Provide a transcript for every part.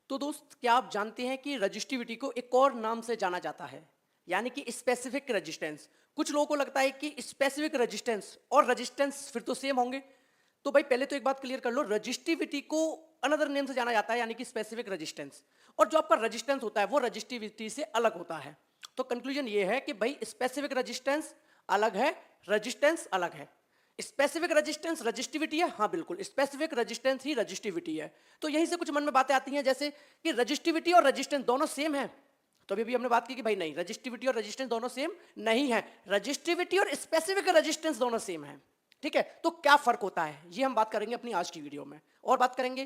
तो दोस्त क्या आप जानते हैं कि रजिस्टिविटी को एक और नाम से जाना जाता है यानी कि स्पेसिफिक रेजिस्टेंस। कुछ लोगों को लगता है कि स्पेसिफिक रेजिस्टेंस और रेजिस्टेंस फिर तो सेम होंगे। तो भाई पहले तो एक बात क्लियर कर लो, रजिस्टिविटी को अनदर नेम से जाना जाता है यानी कि स्पेसिफिक रेजिस्टेंस, और जो आपका रेजिस्टेंस होता है वो रजिस्टिविटी से अलग होता है। तो कंक्लूजन ये है कि भाई स्पेसिफिक रेजिस्टेंस अलग है, रेजिस्टेंस अलग है। स्पेसिफिक रेजिस्टेंस रजिस्टिविटी है, हाँ बिल्कुल स्पेसिफिक रेजिस्टेंस ही रजिस्टिविटी है। तो यहीं से कुछ मन में बातें आती हैं जैसे कि रजिस्टिविटी और रेजिस्टेंस दोनों सेम है। तो अभी हमने बात की कि भाई नहीं, रजिस्टिविटी और रेजिस्टेंस दोनों सेम नहीं है, रजिस्टिविटी और स्पेसिफिक रेजिस्टेंस दोनों सेम है। ठीक है, तो क्या फर्क होता है ये हम बात करेंगे अपनी आज की वीडियो में। और बात करेंगे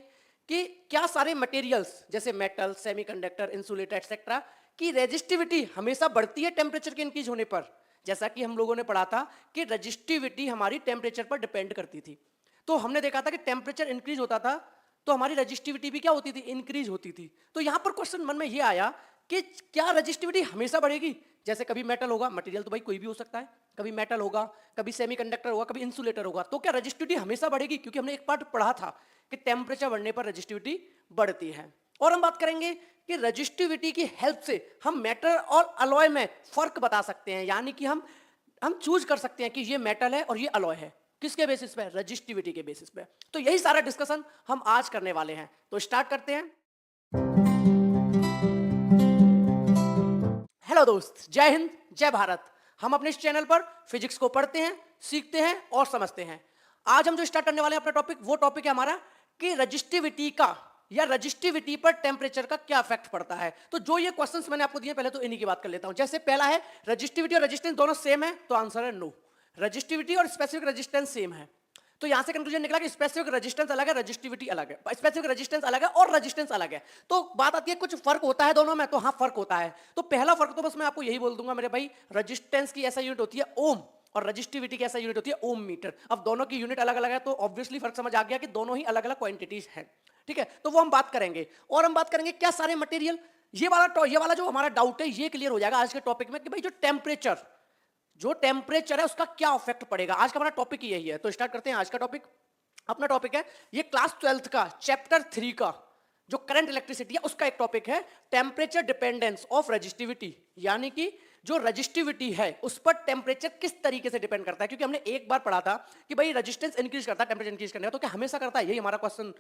कि क्या सारे मटेरियल्स जैसे मेटल, सेमीकंडक्टर, इंसुलेटर एक्सेट्रा की रेजिस्टिविटी हमेशा बढ़ती है टेम्परेचर के इंक्रीज होने पर। जैसा कि हम लोगों ने पढ़ा था कि रजिस्टिविटी हमारी टेम्परेचर पर डिपेंड करती थी। तो हमने देखा था कि टेम्परेचर इंक्रीज होता था तो हमारी रजिस्टिविटी भी क्या होती थी, इंक्रीज होती थी। तो यहां पर क्वेश्चन मन में ये आया कि क्या रजिस्टिविटी हमेशा बढ़ेगी? जैसे कभी मेटल होगा, मटेरियल तो भाई कोई भी हो सकता है, कभी मेटल होगा, कभी सेमीकंडक्टर होगा, कभी इंसुलेटर होगा, तो क्या रजिस्टिविटी हमेशा बढ़ेगी? क्योंकि हमने एक पार्ट पढ़ा था कि टेम्परेचर बढ़ने पर रजिस्टिविटी बढ़ती है। और हम बात करेंगे कि रजिस्टिविटी की हेल्प से हम मेटल और अलॉय में फर्क बता सकते हैं, यानी कि हम चूज कर सकते हैं कि ये मेटल है और ये अलॉय है। किसके बेसिस पे? रजिस्टिविटी के बेसिस पे। तो यही सारा डिस्कशन हम आज करने वाले हैं, तो स्टार्ट करते हैं। हेलो दोस्त, जय हिंद, जय भारत। हम अपने इस चैनल पर फिजिक्स को पढ़ते हैं, सीखते हैं और समझते हैं। आज हम जो स्टार्ट करने वाले हैं अपना टॉपिक, वो टॉपिक है हमारा कि रजिस्टिविटी का या रजिस्टिविटी पर टेम्परेचर का क्या इफेक्ट पड़ता है। तो जो ये क्वेश्चंस मैंने आपको दिए, पहले तो इन्हीं की बात कर लेता हूं। जैसे पहला है, रजिस्टिविटी और रेजिस्टेंस दोनों सेम है, तो आंसर है नो। रजिस्टिविटी और स्पेसिफिक रेजिस्टेंस सेम है, तो यहां से कंक्लूजन निकला कि स्पेसिफिक रेजिस्टेंस अलग है, रजिस्टिविटी अलग है। स्पेसिफिक रेजिस्टेंस अलग है और रेजिस्टेंस अलग है। तो बात आती है कुछ फर्क होता है दोनों में, तो हाँ फर्क होता है। तो पहला फर्क तो बस मैं आपको यही बोल दूंगा मेरे भाई, रेजिस्टेंस की ऐसा यूनिट होती है ओम और रजिस्टिविटी की ऐसा यूनिट होती है ओम मीटर। अब दोनों की यूनिट अलग अलग है तो ऑब्वियसली फर्क समझ आ गया कि दोनों ही अलग अलग क्वांटिटीज हैं। ठीक है, तो वो हम बात करेंगे। और हम बात करेंगे क्या सारे मटेरियल, ये वाला जो हमारा डाउट है ये क्लियर हो जाएगा आज के टॉपिक में कि भाई जो टेम्परेचर है उसका क्या इफेक्ट पड़ेगा। आज का हमारा टॉपिक यही है, तो स्टार्ट करते हैं आज का टॉपिक। अपना टॉपिक है ये क्लास 12th का चैप्टर 3 का जो करंट इलेक्ट्रिसिटी है उसका एक टॉपिक है, टेम्परेचर डिपेंडेंस ऑफ रजिस्टिविटी। यानी कि जो रजिस्टिविटी है उस पर टेम्परेचर किस तरीके से डिपेंड करता है। क्योंकि हमने एक बार पढ़ा था कि भाई रेजिस्टेंस इंक्रीज करता है टेम्परेचर इंक्रीज करने का, तो क्या हमेशा करता है? यही हमारा क्वेश्चन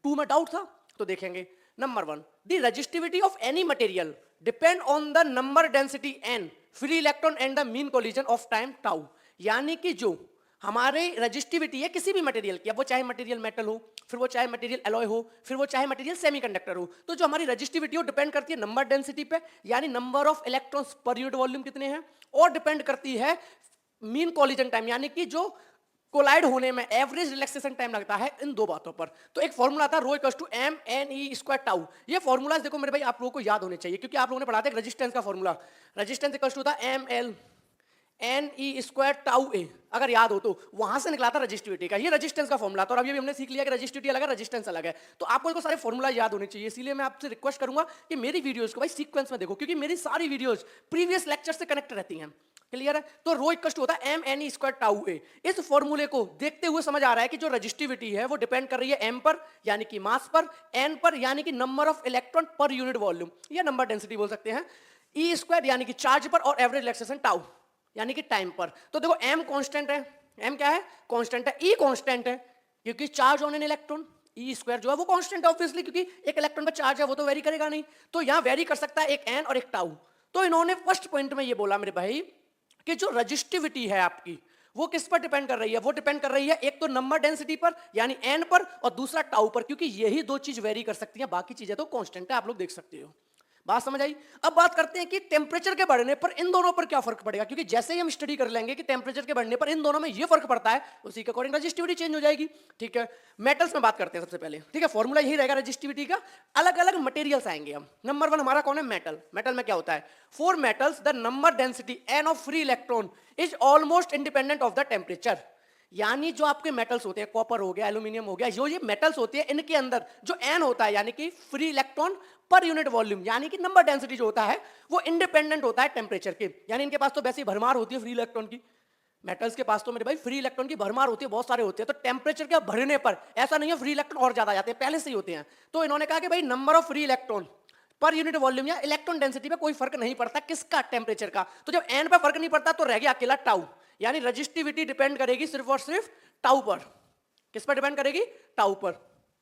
2 में डाउट था, तो देखेंगे। Number 1, the resistivity of any material depend on the number density n, free electron and the mean collision of time tau. यानी कि जो हमारे रजिस्टिविटी है किसी भी मटेरियल की, अब वो चाहे मटेरियल मेटल हो, फिर वो चाहे मटेरियल एलॉय हो, फिर वो चाहे मटेरियल सेमीकंडक्टर हो, तो जो हमारी रजिस्टिविटी हो डिपेंड करती है नंबर डेंसिटी पे, यानी number of electrons per unit volume कितने हैं, और डिपेंड करती है मीन कॉलिजन टाइम, यानी कि जो कोलाइड होने में एवरेज रिलैक्सेशन टाइम लगता है। इन दो बातों पर तो एक फॉर्मूला था rho equals to m N E square tau. ये फॉर्मूलाज देखो मेरे भाई आप लोगों को याद होने चाहिए, क्योंकि आप लोगों ने पढ़ा था रेजिस्टेंस का फॉर्मूला, रेजिस्टेंस इक्वल्स टू था M L N E square tau A, अगर याद हो तो वहां से निकला था रजिस्टिविटी का, ये रेजिस्टेंस का फॉर्मूला था। और अभी हमने सीख लिया कि रजिस्टिविटी अलग है, रेजिस्टेंस अलग है, तो आपको इसको सारे फॉर्मूला याद होने चाहिए। इसीलिए मैं आपसे रिक्वेस्ट करूंगा कि मेरी वीडियोस को भाई सीक्वेंस में देखो, क्योंकि मेरी सारी वीडियोस प्रीवियस लेक्चर से कनेक्ट रहती हैं। क्लियर है? तो रो इक्वल टू होता है m N E square tau A. इस फॉर्मूले को देखते हुए समझ आ रहा है कि जो रजिस्टिविटी है वो डिपेंड कर रही है एम पर यानी कि मास पर, एन पर यानी कि number of electron per unit volume, या नंबर डेंसिटी बोल सकते हैं, ई स्क्वायर यानी कि चार्ज पर, और एवरेज रिलैक्सेशन टाउ यानी कि टाइम पर। तो देखो m कांस्टेंट है, m क्या है? कांस्टेंट है। e कांस्टेंट है क्योंकि charge on an electron, E square जो है वो कांस्टेंट है ऑब्वियसली, क्योंकि एक इलेक्ट्रॉन पर चार्ज है वो तो वेरी करेगा नहीं, तो यहां वेरी कर सकता है एक n और एक टाउ। तो इन्होंने फर्स्ट पॉइंट में ये बोला मेरे भाई कि जो रजिस्टिविटी है आपकी वो किस पर डिपेंड कर रही है, वो डिपेंड कर रही है एक तो नंबर डेंसिटी पर यानी n पर, और दूसरा टाउ पर, क्योंकि यही दो चीज वेरी कर सकती है, बाकी चीजें तो कांस्टेंट है, आप लोग देख सकते हो। बात समझ आई? अब बात करते हैं कि टेम्परेचर के बढ़ने पर इन दोनों पर क्या फर्क पड़ेगा, क्योंकि जैसे ही हम स्टडी कर लेंगे कि टेम्परेचर के बढ़ने पर इन दोनों में ये फर्क पड़ता है, उसी के अकॉर्डिंग रजिस्टिविटी चेंज हो जाएगी। ठीक है, मेटल्स में बात करते हैं सबसे पहले। ठीक है, फॉर्मूला यही रहेगा रजिस्टिविटी का। अलग अलग मटेरियल्स आएंगे हम। नंबर 1 हमारा कौन है? मेटल। मेटल में क्या होता है? For metals the number density n of free electron is almost independent of the temperature. यानी जो आपके मेटल्स होते हैं, कॉपर हो गया, एल्यूमिनियम हो गया, जो ये मेटल्स होते हैं इनके अंदर जो एन होता है यानी कि free electron per unit volume, यानी कि नंबर डेंसिटी जो होता है वो इंडिपेंडेंट होता है टेम्परेचर के। यानी इनके पास तो वैसे ही भरमार होती है फ्री इलेक्ट्रॉन की, मेटल्स के पास तो मेरे भाई फ्री इलेक्ट्रॉन की भरमार होती है, बहुत सारे होते हैं, तो टेम्परेचर के बढ़ने पर ऐसा नहीं है फ्री इलेक्ट्रॉन और ज्यादा जाते हैं, पहले से ही होते हैं। तो इन्होंने कहा कि भाई number of free electron per unit volume या इलेक्ट्रॉन डेंसिटी पे कोई फर्क नहीं पड़ता, किसका, टेम्परेचर का। तो जब एन पे फर्क नहीं पड़ता तो रह गया अकेला टाउ, यानी रजिस्टिविटी डिपेंड करेगी सिर्फ और सिर्फ टाउ पर। किस पर डिपेंड करेगी? टाउ पर।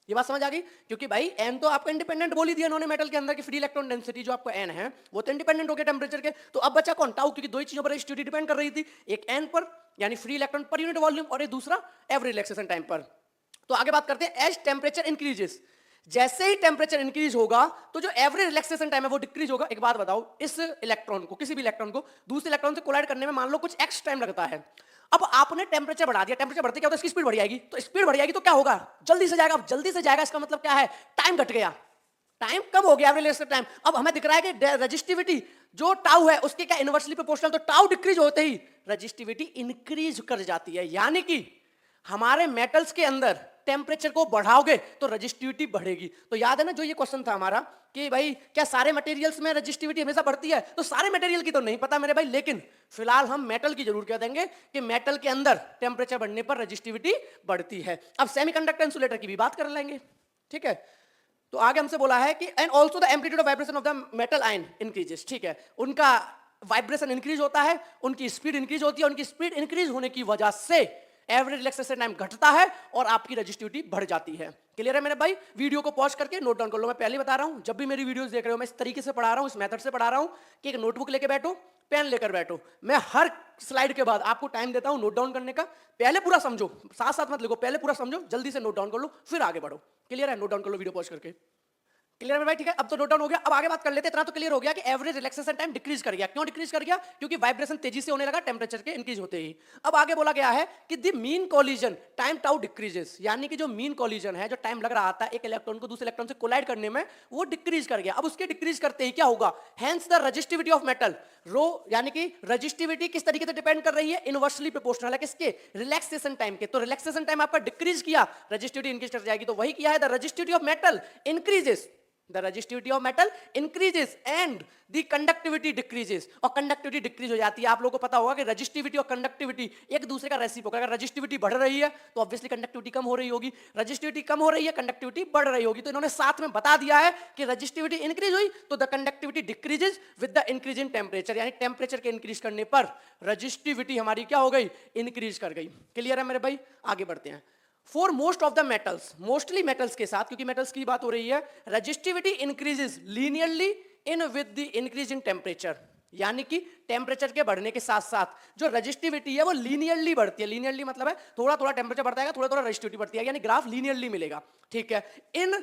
ये बात समझ आ गई? क्योंकि भाई एन तो आपका इंडिपेंडेंट बोल ही दिया इन्होंने मेटल के अंदर की फ्री इलेक्ट्रॉन डेंसिटी जो आपका एन है वो तो इंडिपेंडेंट हो गया टेम्परेचर के। तो अब बचा कौन? टाउ, क्योंकि दो ही चीजों पर रजिस्टिविटी डिपेंड कर रही थी, एक एन पर यानी free electron per unit volume और एक दूसरा एवरेज रिलैक्सेशन टाइम पर। तो आगे बात करते हैं, एज टेम्परेचर इंक्रीजेस, जैसे ही टेम्परेचर इंक्रीज होगा तो जो एवरेज रिलैक्सेशन टाइम है वो डिक्रीज होगा। एक बात बताओ, इस इलेक्ट्रॉन को, किसी भी इलेक्ट्रॉन को दूसरे इलेक्ट्रॉन से कोलाइड करने में मान लो कुछ एक्स टाइम लगता है। अब आपने टेम्परेचर बढ़ा दिया, टेम्परेचर बढ़ते क्या होता है? इसकी स्पीड बढ़ जाएगी, तो स्पीड बढ़ जाएगी तो क्या होगा? जल्दी से जाएगा। अब जल्दी से जाएगा इसका मतलब क्या है? टाइम घट गया, टाइम कम हो गया, एवरेज रिलैक्सेशन टाइम। अब हमें दिख रहा है कि रजिस्टिविटी जो टाउ है उसके क्या इनवर्सली प्रोपोर्शनल, तो टाउ डिक्रीज होते ही रजिस्टिविटी इंक्रीज कर जाती है। यानी कि हमारे मेटल्स के अंदर टेम्परेचर को बढ़ाओगे तो रजिस्टिविटी बढ़ेगी। तो याद है ना जो ये क्वेश्चन था हमारा कि भाई क्या सारे मटेरियल्स में रजिस्टिविटी हमेशा बढ़ती है? तो सारे मटेरियल की तो नहीं पता मेरे भाई, लेकिन फिलहाल हम मेटल की जरूर कह देंगे कि मेटल के अंदर टेम्परेचर बढ़ने पर रजिस्टिविटी बढ़ती है। अब सेमीकंडक्टर इंसुलेटर की भी बात कर लेंगे, ठीक है। तो आगे हमसे बोला है कि and also the amplitude of vibration of the metal ion increases, ठीक है। उनका वाइब्रेशन इंक्रीज होता है, उनकी स्पीड इंक्रीज होती है, उनकी स्पीड इंक्रीज होने की वजह से एवरेज रिलैक्सेशन टाइम घटता है और आपकी रजिस्टिविटी बढ़ जाती है। क्लियर है मेरे भाई? वीडियो को पॉज करके नोट डाउन कर लो। मैं पहले बता रहा हूं, जब भी मेरी वीडियोस देख रहे हो मैं इस तरीके से पढ़ा रहा हूं, इस मेथड से पढ़ा रहा हूं कि एक नोटबुक लेके बैठो, पेन लेकर बैठो। मैं हर स्लाइड के बाद आपको टाइम देता हूं नोट डाउन करने का। पहले पूरा समझो, साथ साथ मत लिखो, पहले पूरा समझो, जल्दी से नोट डाउन कर लो, फिर आगे बढ़ो। क्लियर है? नोट डाउन कर लो वीडियो पॉज करके। क्लियर है भाई? ठीक है, अब तो नोट डाउन हो गया। अब आगे बात कर लेते हैं। इतना तो क्लियर हो गया कि एवरेज रिलैक्सेशन टाइम डिक्रीज कर गया। क्यों डिक्रीज कर गया? क्योंकि वाइब्रेशन तेजी से होने लगा टेम्परेचर के इंक्रीज होते ही। अब आगे बोला गया है कि the mean collision time tau decreases, यानी कि जो मीन कोलिजन है, जो टाइम लग रहा था एक इलेक्ट्रॉन को दूसरे इलेक्ट्रॉन से कोलाइड करने में, वो डिक्रीज कर गया। अब उसके डिक्रीज करते ही क्या होगा? Hence the resistivity of metal rho, यानी कि रजिस्टिविटी किस तरीके से डिपेंड कर रही है? इनवर्सली प्रोपोर्शनल है किसके? रिलैक्सेशन टाइम के। तो रिलैक्सेशन टाइम आपका डिक्रीज किया, रजिस्टिविटी इंक्रीज कर जाएगी। तो वही किया है, the resistivity of metal increases, the resistivity of metal increases and the conductivity decreases। और कंडक्टिविटी डिक्रीज हो जाती है। आप लोगों को पता होगा कि रजिस्टिविटी और कंडक्टिविटी एक दूसरे का रेसिप्रोकल। अगर रजिस्टिविटी बढ़ रही है तो ऑब्वियसली कंडक्टिविटी कम हो रही होगी, रजिस्टिविटी कम हो रही है कंडक्टिविटी बढ़ रही होगी। तो इन्होंने साथ में बता दिया है कि रजिस्टिविटी इंक्रीज हुई तो the conductivity decreases with the increase in temperature, यानी टेम्परेचर के इंक्रीज करने पर रजिस्टिविटी हमारी क्या हो गई? इंक्रीज कर गई। क्लियर है मेरे भाई? आगे बढ़ते हैं। For most of the metals, mostly metals के साथ, क्योंकि मेटल्स की बात हो रही है, resistivity increases linearly in with the increase in temperature, यानी कि टेम्परेचर के बढ़ने के साथ साथ जो रजिस्टिविटी है वो लीनियरली बढ़ती है। लीनियरली मतलब है थोड़ा थोड़ा टेम्परेचर बढ़ता है, थोड़ा थोड़ा रजिस्टिविटी बढ़ती है, यानी ग्राफ लीनियरली मिलेगा, ठीक है। In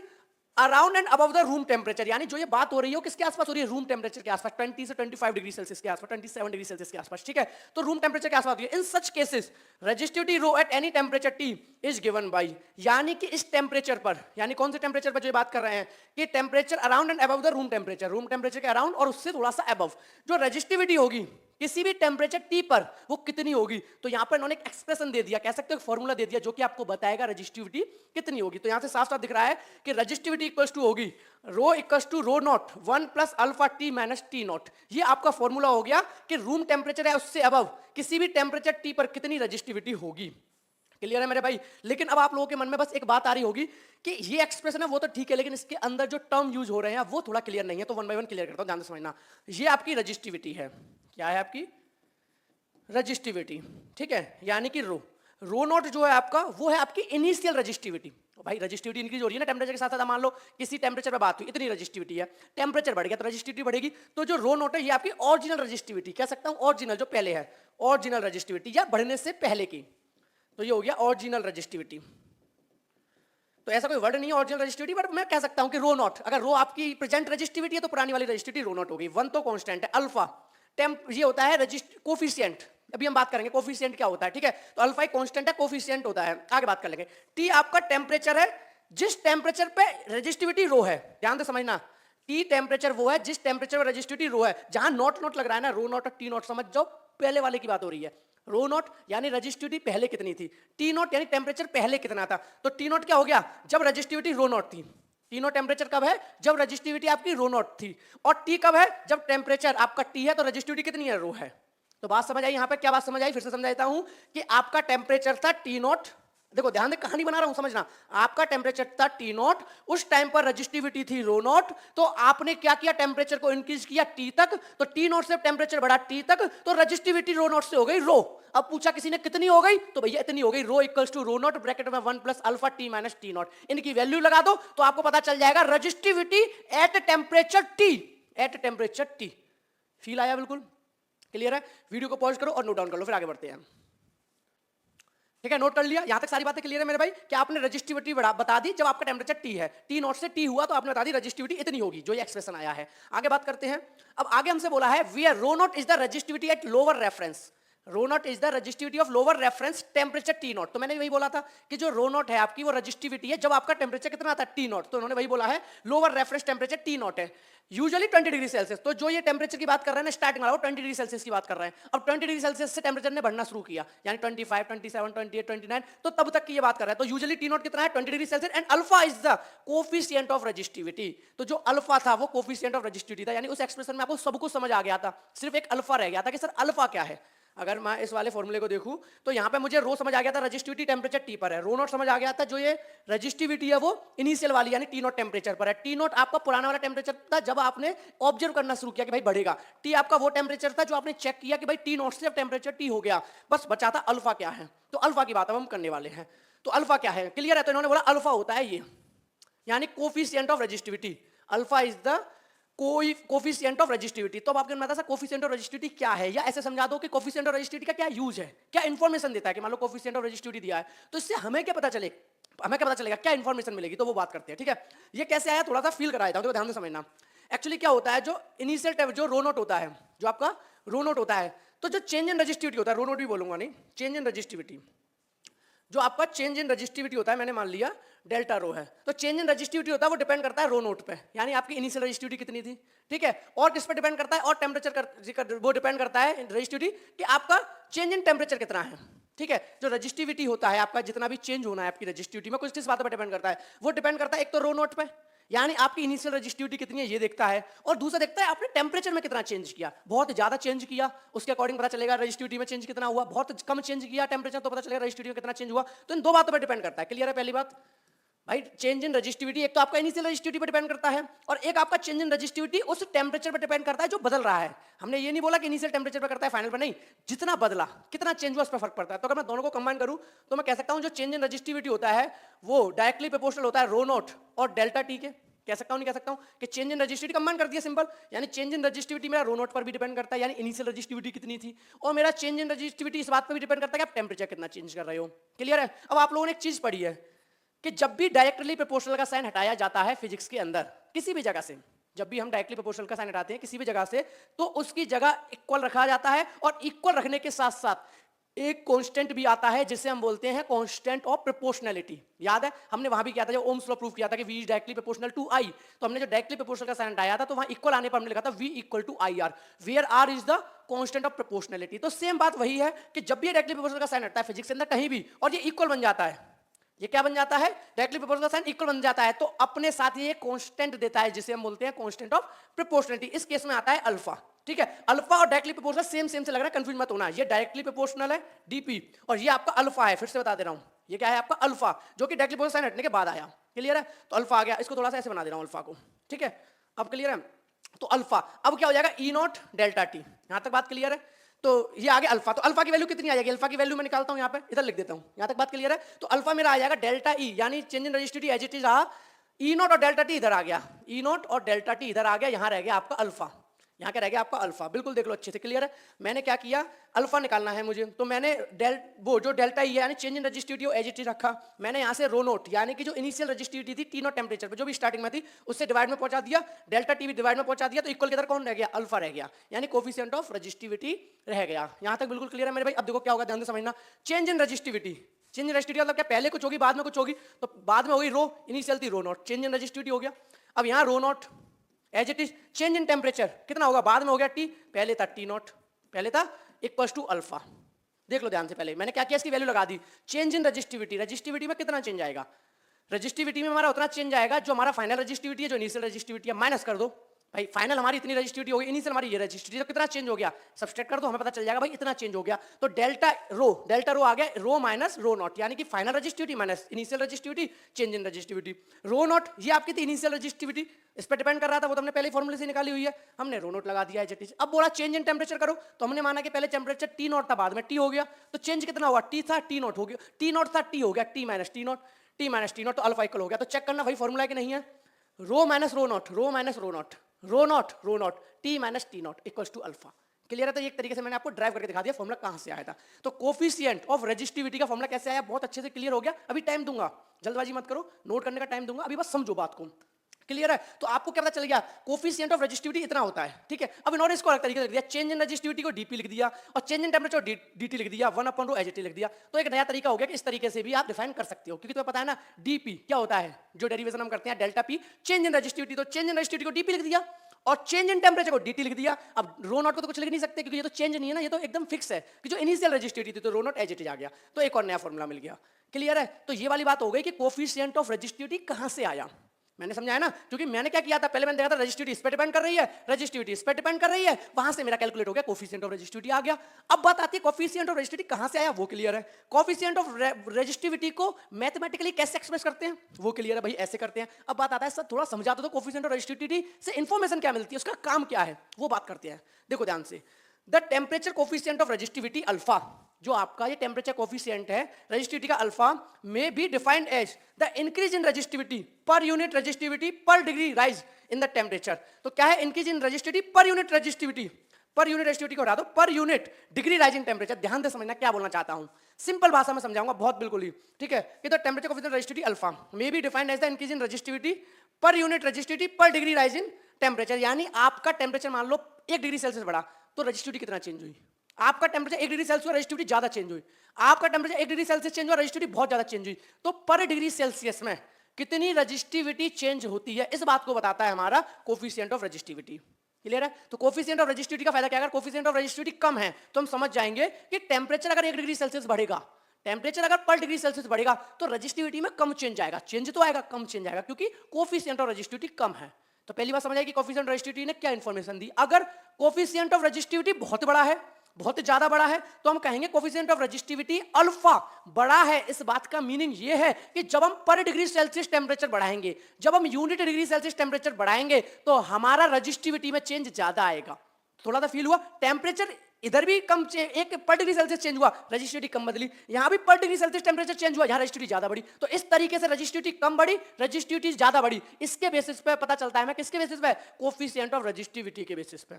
around and above the room temperature, यानी जो ये बात हो रही है किसके आसपास हो रही है? रूम टेम्परेचर के आसपास, 20 से 25 डिग्री सेल्सियस के आसपास, 27 डिग्री सेल्सियस के आसपास, ठीक है। तो रूम टेम्परेचर के आसपास होती है। In such cases resistivity rho at any temperature T is given by, यानी कि इस टेम्परेचर पर, यानी कौन से टेम्परेचर पर जो बात कर रहे हैं कि temperature around and above the room temperature, room temperature के अराउंड और उससे थोड़ा सा अबव जो रजिस्टिविटी होगी किसी भी टेम्परेचर टी पर वो कितनी होगी। तो यहां पर इन्होंने एक एक्सप्रेशन दे दिया, कह सकते हो फॉर्मूला दे दिया जो कि आपको बताएगा रजिस्टिविटी कितनी होगी। तो यहां से साफ साफ दिख रहा है कि रजिस्टिविटी इक्वल्स टू होगी rho equals to rho naught 1 plus alpha T minus T naught. ये आपका फॉर्मूला हो गया कि रूम टेम्परेचर है उससे अबव किसी भी टेम्परेचर टी पर कितनी रजिस्टिविटी होगी। क्लियर है मेरे भाई? लेकिन अब आप लोगों के मन में बस एक बात आ रही होगी कि ये एक्सप्रेशन है वो तो ठीक है, लेकिन इसके अंदर जो टर्म यूज हो रहे हैं वो थोड़ा क्लियर नहीं है। तो वन बाय वन क्लियर करता हूं, ध्यान से समझना। ये आपकी रजिस्टिविटी है, क्या है आपकी? रजिस्टिविटी, ठीक है, यानी कि रो नॉट जो है आपका वो है आपकी इनिशियल रजिस्टिविटी। भाई रजिस्टिविटी इंक्रीज हो रही है ना टेम्परेचर के साथ साथ। मान लो किसी टेम्परेचर पे बात हुई, इतनी रजिस्टिविटी है, टेम्परेचर बढ़ गया तो रजिस्टिविटी बढ़ेगी। तो जो रो नॉट है ये आपकी ओरिजिनल रजिस्टिविटी, कह सकता हूं ओरिजिनल जो पहले है, ओरिजिनल रजिस्टिविटी या बढ़ने से पहले की, तो ये हो गया ओरिजिनल रजिस्टिविटी। तो ऐसा कोई वर्ड नहीं है ओरिजिनल रजिस्टिविटी, बट मैं कह सकता हूं कि रो नॉट, अगर रो आपकी प्रेजेंट रजिस्टिविटी है तो पुरानी वाली रजिस्टिविटी रो नॉट होगी। 1 तो कांस्टेंट है, अल्फा ये होता है कोफिशिएंट, अभी हम बात करेंगे कोफिशिएंट क्या होता है, ठीक है। तो अल्फा एक कांस्टेंट है, कोफिशिएंट होता है, आगे बात कर लेंगे। टी आपका टेम्परेचर है जिस टेम्परेचर पे रजिस्टिविटी रो है, ध्यान से समझना। टी टेम्परेचर वो है जिस टेम्परेचर पे रजिस्टिविटी रो है। जहां नॉट नॉट लग रहा है ना, रो नॉट और टी नॉट, समझ जाओ पहले वाले की बात हो रही है। रो नॉट यानी रजिस्टिविटी पहले कितनी थी, टी नॉट यानी टेम्परेचर पहले कितना था। तो टी नॉट क्या हो गया? जब रजिस्टिविटी रो नॉट थी। टी नॉट टेम्परेचर कब है? जब रजिस्टिविटी आपकी रो नॉट थी। और टी कब है? जब टेम्परेचर आपका टी है तो रजिस्टिविटी कितनी है? रो है। तो बात समझ आई यहाँ पे, क्या बात समझ आई, फिर से समझा देता हूं कि आपका टेम्परेचर था टी नॉट, देखो ध्यान दे, कहानी बना रहा हूं समझना, आपका टेम्परेचर था टी नॉट, उस टाइम पर रजिस्टिविटी थी रो नॉट, तो आपने क्या किया, टेम्परेचर को इंक्रीज किया टी तक, तो टी नॉट से टेम्परेचर बढ़ा टी तक, तो रजिस्टिविटी रो नॉट से हो गई रो। अब पूछा किसी ने कितनी हो गई, तो भैया इतनी हो गई, rho equals to rho naught bracket में 1 plus alpha T minus T naught, इनकी वैल्यू लगा दो तो आपको पता चल जाएगा resistivity at temperature T, at temperature T. Feel आया, बिल्कुल क्लियर है। वीडियो को पॉज करो और नोट डाउन कर लो, फिर आगे बढ़ते हैं। ठीक है, नोट कर लिया, यहां तक सारी बातें क्लियर है मेरे भाई। कि आपने रजिस्टिविटी बता दी, जब आपका टेम्परेचर टी है, टी नॉट से टी हुआ तो आपने बता दी रजिस्टिविटी इतनी होगी, जो ये एक्सप्रेशन आया है। आगे बात करते हैं। अब आगे हमसे बोला है we are rho naught is the resistivity at lower reference, rho naught is the resistivity of lower reference temperature T naught. तो मैंने वही बोला था कि जो रो नॉट है आपकी वो रजिस्टिविटी है जब आपका टेम्परेचर कितना आता है, टी नॉट, तो उन्होंने वही बोला है lower reference temperature T not है, यूजुअली 20 डिग्री सेल्सियस। तो जो ये टेम्परेचर की बात कर रहे हैं ना स्टार्टिंग वाला, वो 20 डिग्री सेल्सियस की बात कर रहे हैं। अब 20 डिग्री सेल्सियस से टेम्परेचर ने बढ़ना शुरू किया, यानी 25, 27, 28, 29, तो तब तक की ये बात कर रहे हैं। तो यूजुअली टी नॉट कितना है, 20 degree Celsius, and alpha is the coefficient of resistivity. तो जो अल्फा था वो कोफिशिएंट ऑफ रजिस्टिविटी था, यानी उस एक्सप्रेशन में आपको सब कुछ समझ आ गया था, सिर्फ एक अल्फा रह गया था कि सर अल्फा क्या है। अगर मैं इस वाले फॉर्मूले को देखूं तो यहां पे मुझे रो समझ आ गया था, रजिस्टिविटी टेम्परेचर टी पर है, रो नॉट समझ आ गया था, जो ये रजिस्टिविटी है वो इनिशियल वाली यानी टी नॉट टेम्परेचर पर है। टी नॉट आपका पुराना वाला टेम्परेचर था जब आपने ऑब्जर्व करना शुरू किया कि भाई बढ़ेगा, टी आपका वो टेम्परेचर था जो आपने चेक किया कि भाई टी नॉट से टेम्परेचर टी हो गया, बस बचा था अल्फा क्या है। तो अल्फा की बात हम करने वाले हैं। तो अल्फा क्या है, क्लियर है। तो इन्होंने बोला अल्फा होता है ये, यानी coefficient of resistivity, alpha is the coefficient of resistivity. तो अब आपके मन में कोफिशिएंट ऑफ रजिस्टिविटी क्या है, या ऐसे समझा दो कि कोफिशिएंट ऑफ रजिस्टिविटी का क्या यूज है, क्या इंफॉर्मेशन देता है। कि मान लो कोफिशिएंट ऑफ रजिस्टिविटी दिया है तो इससे हमें क्या पता चले, हमें क्या पता चलेगा, क्या इंफॉर्मेशन मिलेगी, तो वो बात करते हैं। ठीक है, ये कैसे आया थोड़ा सा फील कराया था, तो ध्यान से समझना। एक्चुअली क्या होता है, जो इनिशियल जो रो नोट होता है, जो आपका रो नोट होता है, तो जो चेंज इन रजिस्टिविटी होता है, रो नोट भी बोलूंगा नहीं, चेंज इन रजिस्टिविटी, जो आपका चेंज इन रजिस्टिविटी होता है, मैंने मान लिया डेल्टा रो है, तो चेंज इन रजिस्टिविटी होता है वो डिपेंड करता है रो नोट पे, यानी आपकी इनिशियल रजिस्टिविटी कितनी थी। ठीक है, और किस पे डिपेंड करता है, और टेम्परेचर वो डिपेंड करता है रजिस्टिविटी कि आपका चेंज इन टेम्परेचर कितना है। ठीक है, जो रजिस्टिविटी होता है आपका, जितना भी चेंज होना है आपकी रजिस्टिविटी में, कुछ किस बात पर डिपेंड करता है, वो डिपेंड करता है एक तो रो नोट पे, यानी आपकी इनिशियल रजिस्टिविटी कितनी है ये देखता है, और दूसरा देखता है आपने टेम्परेचर में कितना चेंज किया, बहुत ज्यादा चेंज किया उसके अकॉर्डिंग पता चलेगा रजिस्टिविटी में चेंज कितना हुआ, बहुत कम चेंज किया टेम्परेचर तो पता चलेगा रजिस्टिविटी में कितना चेंज हुआ। तो इन दो बातों पर डिपेंड करता है। क्लियर है पहली बात भाई, चेंज इन रजिस्टिविटी एक तो आपका इनिशियल रजिस्टिविटी पर डिपेंड करता है, और एक आपका चेंज इन रजिस्टिविटी उस टेम्परेचर पर डिपेंड करता है जो बदल रहा है। हमने ये नहीं बोला कि इनिशियल टेम्परेचर पर करता है फाइनल पर नहीं, जितना बदला कितना चेंज हुआ उस पर फर्क पड़ता है। तो अगर मैं दोनों को कंबाइन करूं तो मैं कह सकता हूं जो चेंज इन रजिस्टिविटी होता है वो डायरेक्टली प्रोपोर्शनल होता है रो नोट और डेल्टा टी के। कह सकता हूं नहीं कह सकता हूं कि चेंज इन रजिस्टिविटी कंबाइन कर दिया सिंपल, यानी चेंज इन रजिस्टिविटी मेरा रो नोट पर भी डिपेंड करता है, यानी इनिशियल रजिस्टिविटी कितनी थी, और मेरा चेंज इन रजिस्टिविटी इस बात पर भी डिपेंड करता है कि आप टेम्परेचर कितना चेंज कर रहे हो। क्लियर है। अब आप लोगों ने एक चीज पढ़ी है कि जब भी डायरेक्टली प्रोपोर्शनल का साइन हटाया जाता है फिजिक्स के अंदर किसी भी जगह से, जब भी हम डायरेक्टली प्रोपोर्शनल का साइन हटाते हैं किसी भी जगह से, तो उसकी जगह इक्वल रखा जाता है, और इक्वल रखने के साथ साथ एक कांस्टेंट भी आता है जिसे हम बोलते हैं कांस्टेंट ऑफ प्रोपोर्शनैलिटी। याद है हमने वहां भी किया था, जब ओम्स लॉ प्रूव किया था कि v is directly proportional to i, तो हमने जो डायरेक्टली प्रोपोर्शनल का साइन हटाया था तो वहां इक्वल आने पर हमने लिखा था v equal to I R, where r is the constant of proportionality. तो सेम बात वही है कि जब भी डायरेक्टली प्रोपोर्शनल का साइन हटता है फिजिक्स के अंदर कहीं भी, और ये इक्वल बन जाता है, ये क्या बन जाता है, डायरेक्टली प्रोपोर्शनल साइन इक्वल बन जाता है, तो अपने साथ ये कांस्टेंट देता है जिसे हम बोलते हैं कांस्टेंट ऑफ प्रोपोर्शनलिटी। इस केस में आता है अल्फा। ठीक है, अल्फा और डायरेक्टली प्रोपोर्शनल सेम सेम से लग रहा है, कंफ्यूज मत होना, ये डायरेक्टली प्रोपोर्शनल है डीपी, और ये आपका अल्फा है। फिर से बता दे रहा हूं, ये क्या है आपका अल्फा, जो कि डायरेक्टली प्रोपोर्शनल साइन हटने के बाद आया। क्लियर है, तो अल्फा आ गया, इसको थोड़ा सा ऐसे बना दे रहा हूं अल्फा को। ठीक है, अब क्लियर है। तो अल्फा अब क्या हो जाएगा, ई नॉट डेल्टा टी। यहां तक बात क्लियर है। तो ये आगे अल्फा, तो अल्फा की वैल्यू कितनी आ जाएगी, अल्फा की वैल्यू मैं निकालता हूं, यहाँ पे इधर लिख देता हूं, यहाँ तक बात क्लियर है। तो अल्फा मेरा आ जाएगा डेल्टा ई, यानी change in resistivity as it is रहा, ई नॉट और डेल्टा टी इधर आ गया, ई नॉट और डेल्टा टी इधर आ गया, यहाँ रह गया आपका अल्फा, यहाँ क्या रह गया आपका अल्फा। बिल्कुल देख लो अच्छे से, क्लियर है। मैंने क्या किया, अल्फा निकालना है मुझे, तो मैंने वो जो डेल्टा ई है यानी change in resistivity as it is रखा, मैंने यहाँ से रो नोट यानी कि जो इनिशियल रजिस्टिविटी थी टी नॉट टेम्परेचर पे जो भी स्टार्टिंग में थी उससे डिवाइड में पहुंचा दिया, डेल्टा टी भी डिवाइड में पहुंचा दिया, तो इक्वल के इधर कौन रह गया, अल्फा रह गया, यानी कोफिशिएंट ऑफ रजिस्टिविटी रह गया। यहाँ तक बिल्कुल क्लियर है मेरे भाई। अब देखो क्या होगा, ध्यान से समझना, change in resistivity, change in resistivity मतलब क्या, पहले कुछ होगी बाद में कुछ होगी, तो बाद में होगी रो, इनिशियल थी rho naught, change in resistivity हो गया। अब यहाँ rho naught as it is, change in temperature कितना होगा, बाद में हो गया टी, पहले था टी नॉट, पहले था इक्वल्स टू अल्फा। देख लो ध्यान से, पहले मैंने क्या किया, इसकी वैल्यू लगा दी। चेंज इन रजिस्टिविटी, रजिस्टिविटी में कितना चेंज आएगा, रजिस्टिविटी में हमारा उतना चेंज आएगा जो हमारा फाइनल रजिस्टिविटी है, जो इनिशियल रजिस्टिविटी है, माइनस कर दो, भाई फाइनल हमारी इतनी रजिस्टिविटी हो गई, इनिशियल हमारी ये रजिस्टिविटी, तो कितना चेंज हो गया, सब्सट्रैक्ट कर दो हमें पता चल जाएगा भाई इतना चेंज हो गया। तो डेल्टा रो आ गया रो माइनस रो नॉट, यानी कि final resistivity minus initial resistivity, change in resistivity. Rho naught ये आपकी थी इनिशियल रजिस्टिविटी, इस पर डिपेंड कर रहा था, वो तो हमने पहले फॉर्मूले से निकाली हुई है, हमने रो नॉट लगा दिया है जटिल। अब बोला चेंज इन टेम्परेचर करो, तो हमने माना कि पहले टेम्परेचर टी नॉट था, बाद में टी हो गया, तो चेंज कितना हुआ, टी था टी नॉट हो गया, टी नॉट था टी हो गया, T minus T not, t minus T naught, तो अल्फा इक्वल हो गया। तो चेक करना भाई फॉर्मूला कि नहीं है, rho minus rho naught, rho minus rho naught, rho naught t minus T naught equals to alpha. Clear है? तो एक तरीके से मैंने आपको ड्राइव करके दिखा दिया फॉर्मूला कहां से आया था। तो कोफिशिएंट ऑफ रेजिस्टिविटी का फॉर्मूला कैसे आया, बहुत अच्छे से क्लियर हो गया। अभी टाइम दूंगा, जल्दबाजी मत करो, नोट करने का टाइम दूंगा, अभी बस समझो बात को। क्लियर है? तो आपको क्या पता चल गया, कोफिशिएंट ऑफ रेजिस्टिविटी इतना होता है, ठीक है। अब इन्होंने इसको अलग तरीके से लिख दिया, चेंज इन रेजिस्टिविटी को डीपी लिख दिया और चेंज इन टेम्परेचर डीटी लिख दिया, 1/रो एचटी लिख दिया। तो एक नया तरीका हो गया कि इस तरीके से भी आप डिफाइन कर सकते हो, क्योंकि तुम्हें पता है ना डीपी क्या होता है, जो डेरिवेशन हम करते हैं delta P, change in resistivity, तो चेंज इन रेजिस्टिविटी को डीपी लिख दिया और चेंज इन टेम्परेचर को डीटी लिख दिया। अब रो नॉट को तो कुछ लिख नहीं सकते, क्योंकि ये तो चेंज नहीं है ना, ये तो एकदम फिक्स है कि जो इनिशियल रेजिस्टिविटी थी, तो रो नॉट एचटी आ गया, तो एक और नया फॉर्मूला मिल गया। क्लियर है? तो ये वाली बात हो गई कि कोफिशिएंट ऑफ रेजिस्टिविटी कहां से आया, मैंने समझाया ना, क्योंकि मैंने क्या किया था, पहले मैंने देखा था रेजिस्टिविटी इस पे डिपेंड कर रही है, रेजिस्टिविटी इस पे डिपेंड कर रही है, वहां से मेरा कैलकुलेट हो गया, कोफिशिएंट ऑफ रेजिस्टिविटी आ गया। अब बात आती है कोफिशिएंट ऑफ रेजिस्टिविटी कहां से आया, वो क्लियर है। कोफिशिएंट ऑफ रेजिस्टिविटी को मैथमेटिकली कैसे एक्सप्रेस करते हैं, वो क्लियर है भाई, ऐसे करते हैं। अब बात आता है सर थोड़ा समझा दो, कोफिशिएंट ऑफ रेजिस्टिविटी से इंफॉर्मेशन क्या मिलती है, उसका काम क्या है, वो बात करते हैं। देखो ध्यान से, the temperature coefficient of resistivity alpha, जो आपका ये टेम्परेचर कोफिशिएंट है रेजिस्टिविटी का alpha, may be defined as the increase in resistivity per unit resistivity per degree rise in the temperature. तो क्या है, increase in resistivity per unit resistivity, per unit resistivity को हटा दो, per unit degree rise in temperature. ध्यान से समझना क्या बोलना चाहता हूं, सिंपल भाषा में समझाऊंगा बहुत बिल्कुल ही, ठीक है। कि the temperature coefficient resistivity alpha may be defined as the increase in resistivity per unit resistivity per degree rise in temperature. यानी आपका टेम्परेचर मान लो 1 डिग्री सेल्सियस बढ़ा, तो रेजिस्टिविटी कितना चेंज हुई, आपका टेम्परेचर 1 डिग्री सेल्सियस, रेजिस्टिविटी ज्यादा चेंज हुई, आपका टेम्परेचर 1 डिग्री सेल्सियस चेंज हुआ, रेजिस्टिविटी बहुत ज्यादा चेंज हुई, तो पर डिग्री सेल्सियस में कितनी रेजिस्टिविटी चेंज होती है, इस बात को बताता है हमारा कोफिशिएंट ऑफ रेजिस्टिविटी। क्लियर है? तो कोफिशिएंट ऑफ रेजिस्टिविटी का फायदा क्या है, अगर कोफिशिएंट ऑफ रेजिस्टिविटी कम है तो हम समझ जाएंगे कि टेम्परेचर अगर 1 डिग्री सेल्सियस बढ़ेगा, टेम्परेचर अगर पर डिग्री सेल्सियस बढ़ेगा, तो रेजिस्टिविटी में कम चेंज आएगा, चेंज तो आएगा, कम चेंज आएगा, क्योंकि कोफिशिएंट ऑफ रेजिस्टिविटी कम है। तो पहली बात समझ आएगी कोफिशिएंट ऑफ रेजिस्टिविटी ने क्या इंफॉर्मेशन दी। अगर कोफिशिएंट ऑफ रेजिस्टिविटी बहुत बड़ा है, बहुत ज्यादा बड़ा है, तो हम कहेंगे कोफिशिएंट ऑफ रेजिस्टिविटी अल्फा बड़ा है। इस बात का मीनिंग ये है कि जब हम पर डिग्री सेल्सियस टेम्परेचर बढ़ाएंगे, जब हम यूनिट डिग्री सेल्सियस टेम्परेचर बढ़ाएंगे, तो हमारा रेजिस्टिविटी में चेंज ज्यादा आएगा। थोड़ा सा फील हुआ, टेम्परेचर इधर भी कम, एक पर डिग्री सेल्सियस चेंज हुआ, रेजिस्टिविटी कम बदली, यहां भी पर डिग्री सेल्सियस टेम्परेचर चेंज हुआ, यहां रेजिस्टिविटी ज्यादा बढ़ी। तो इस तरीके से रेजिस्टिविटी कम बढ़ी, रेजिस्टिविटी ज्यादा बढ़ी, इसके बेसिस पे पता चलता है, मैं किसके बेसिस पे, कोफिशिएंट ऑफ रेजिस्टिविटी के बेसिस पे।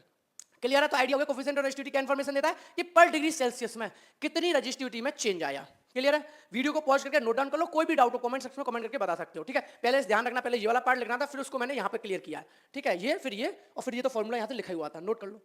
क्लियर है? तो आइडिया हो गया कोफिशिएंट ऑफ रेजिस्टिविटी का इंफॉर्मेशन देता है कि पर डिग्री सेल्सियस में कितनी रेजिस्टिविटी में चेंज आया। क्लियर है? वीडियो को पॉज करके नोट डाउन कर लो, कोई भी डाउट हो कमेंट सेक्शन में कमेंट करके बता सकते हो, ठीक है। पहले ध्यान रखना, पहले ये वाला पार्ट लिखना था, फिर उसको मैंने यहाँ पे क्लियर किया है, ठीक है। ये फिर ये और फिर ये तो फॉर्मूला यहाँ पे लिखा हुआ था, नोट कर लो।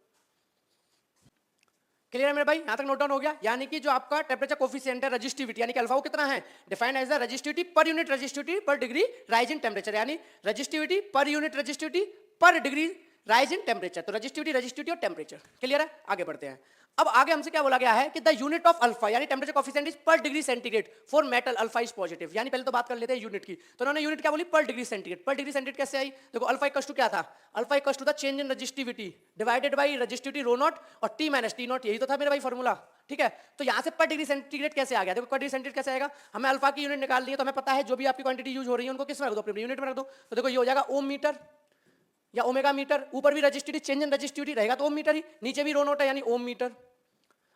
क्लियर है मेरे भाई? यहां तक नोट डाउन हो गया। यानी कि जो आपका टेम्परेचर कोफिशिएंट है रेजिस्टिविटी, यानी कि अल्फा, वो कितना है, defined as the resistivity per unit resistivity per degree rise in temperature, यानी resistivity per unit resistivity per degree rise in temperature. तो रेजिस्टिविटी और टेम्परेचर। क्लियर है? आगे बढ़ते हैं। अब आगे हमसे क्या बोला गया है कि द यूनिट ऑफ अल्फा, यानी टेम्परेचर कोफिशिएंट इज पर degree centigrade for metal, alpha is positive. यानी पहले तो बात कर लेते हैं यूनिट की, तो उन्होंने यूनिट क्या बोली, per degree centigrade. Per degree centigrade कैसे आई, देखो अल्फा इक्वल्स टू क्या था, alpha equals to the change in resistivity divided by resistivity rho naught और टी माइनस टी नॉट, यही तो था मेरा भाई फॉर्मूला, ठीक है। तो यहाँ से पर डिग्री सेंटीग्रेड कैसे आ गया, देखो पर डिग्री सेंटीग्रेड कैसे आएगा, हमें अल्फा की यूनिट निकालनी है, तो हमें पता है जो भी आपकी क्वांटिटी यूज हो रही है उनको किस में रख दो, अपनी यूनिट में रख दो। तो देखो ये हो जाएगा ओम मीटर या ओमेगा मीटर, ऊपर भी रेजिस्टिविटी चेंज इन रेजिस्टिविटी रहेगा तो ओम मीटर ही, नीचे भी रो नॉट है यानी ओम मीटर,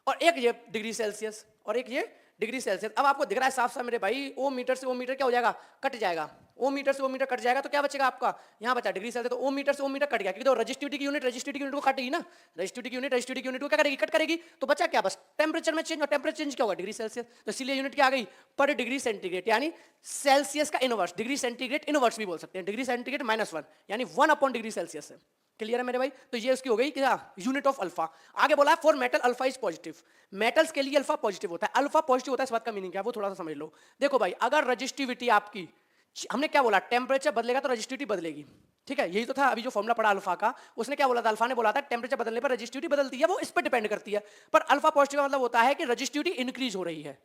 और एक ये डिग्री सेल्सियस और एक ये डिग्री सेल्सियस। अब आपको दिख रहा है साफ साफ मेरे भाई, ओम मीटर से ओम मीटर क्या हो जाएगा, कट जाएगा, ओम मीटर से ओम मीटर कट जाएगा, तो क्या बचेगा आपका, यहाँ बचा डिग्री सेल्सियस, तो ओम मीटर से ओम मीटर कट गया, क्योंकि तो रेजिस्टिविटी की यूनिट को काटेगी ना, रेजिस्टिविटी की यूनिट को क्या करेगी, कट करेगी, तो बचा क्या, बस टेम्परेचर में चेंज, और टेम्परेचर चेंज क्या होगा, डिग्री सेल्सियस, तो इसलिए यूनिट क्या आ गई, पर डिग्री सेंटीग्रेड, यानी सेल्सियस का इनवर्स, डिग्री सेंटीग्रेड इनवर्स भी बोल सकते हैं, डिग्री सेंटीग्रेड -1 यानी 1 डिग्री सेल्सियस है। क्लियर है मेरे भाई? तो ये उसकी हो गई क्या, यूनिट ऑफ अल्फा। आगे बोला है for metal alpha is positive, metals के लिए अल्फा पॉजिटिव होता है। अल्फा पॉजिटिव होता है, इस बात का मीनिंग क्या है वो थोड़ा सा समझ लो। देखो भाई, अगर रेजिस्टिविटी आपकी, हमने क्या बोला, टेम्परेचर बदलेगा तो रेजिस्टिविटी बदलेगी, ठीक है, यही तो था अभी जो फॉर्मूला पड़ा अल्फा का, उसने क्या बोला था, अल्फा ने बोला था टेम्परेचर बदलने पर रेजिस्टिविटी बदलती है, वो इस पर डिपेंड करती है। पर अल्फा पॉजिटिव का मतलब होता है कि रेजिस्टिविटी इंक्रीज हो रही है,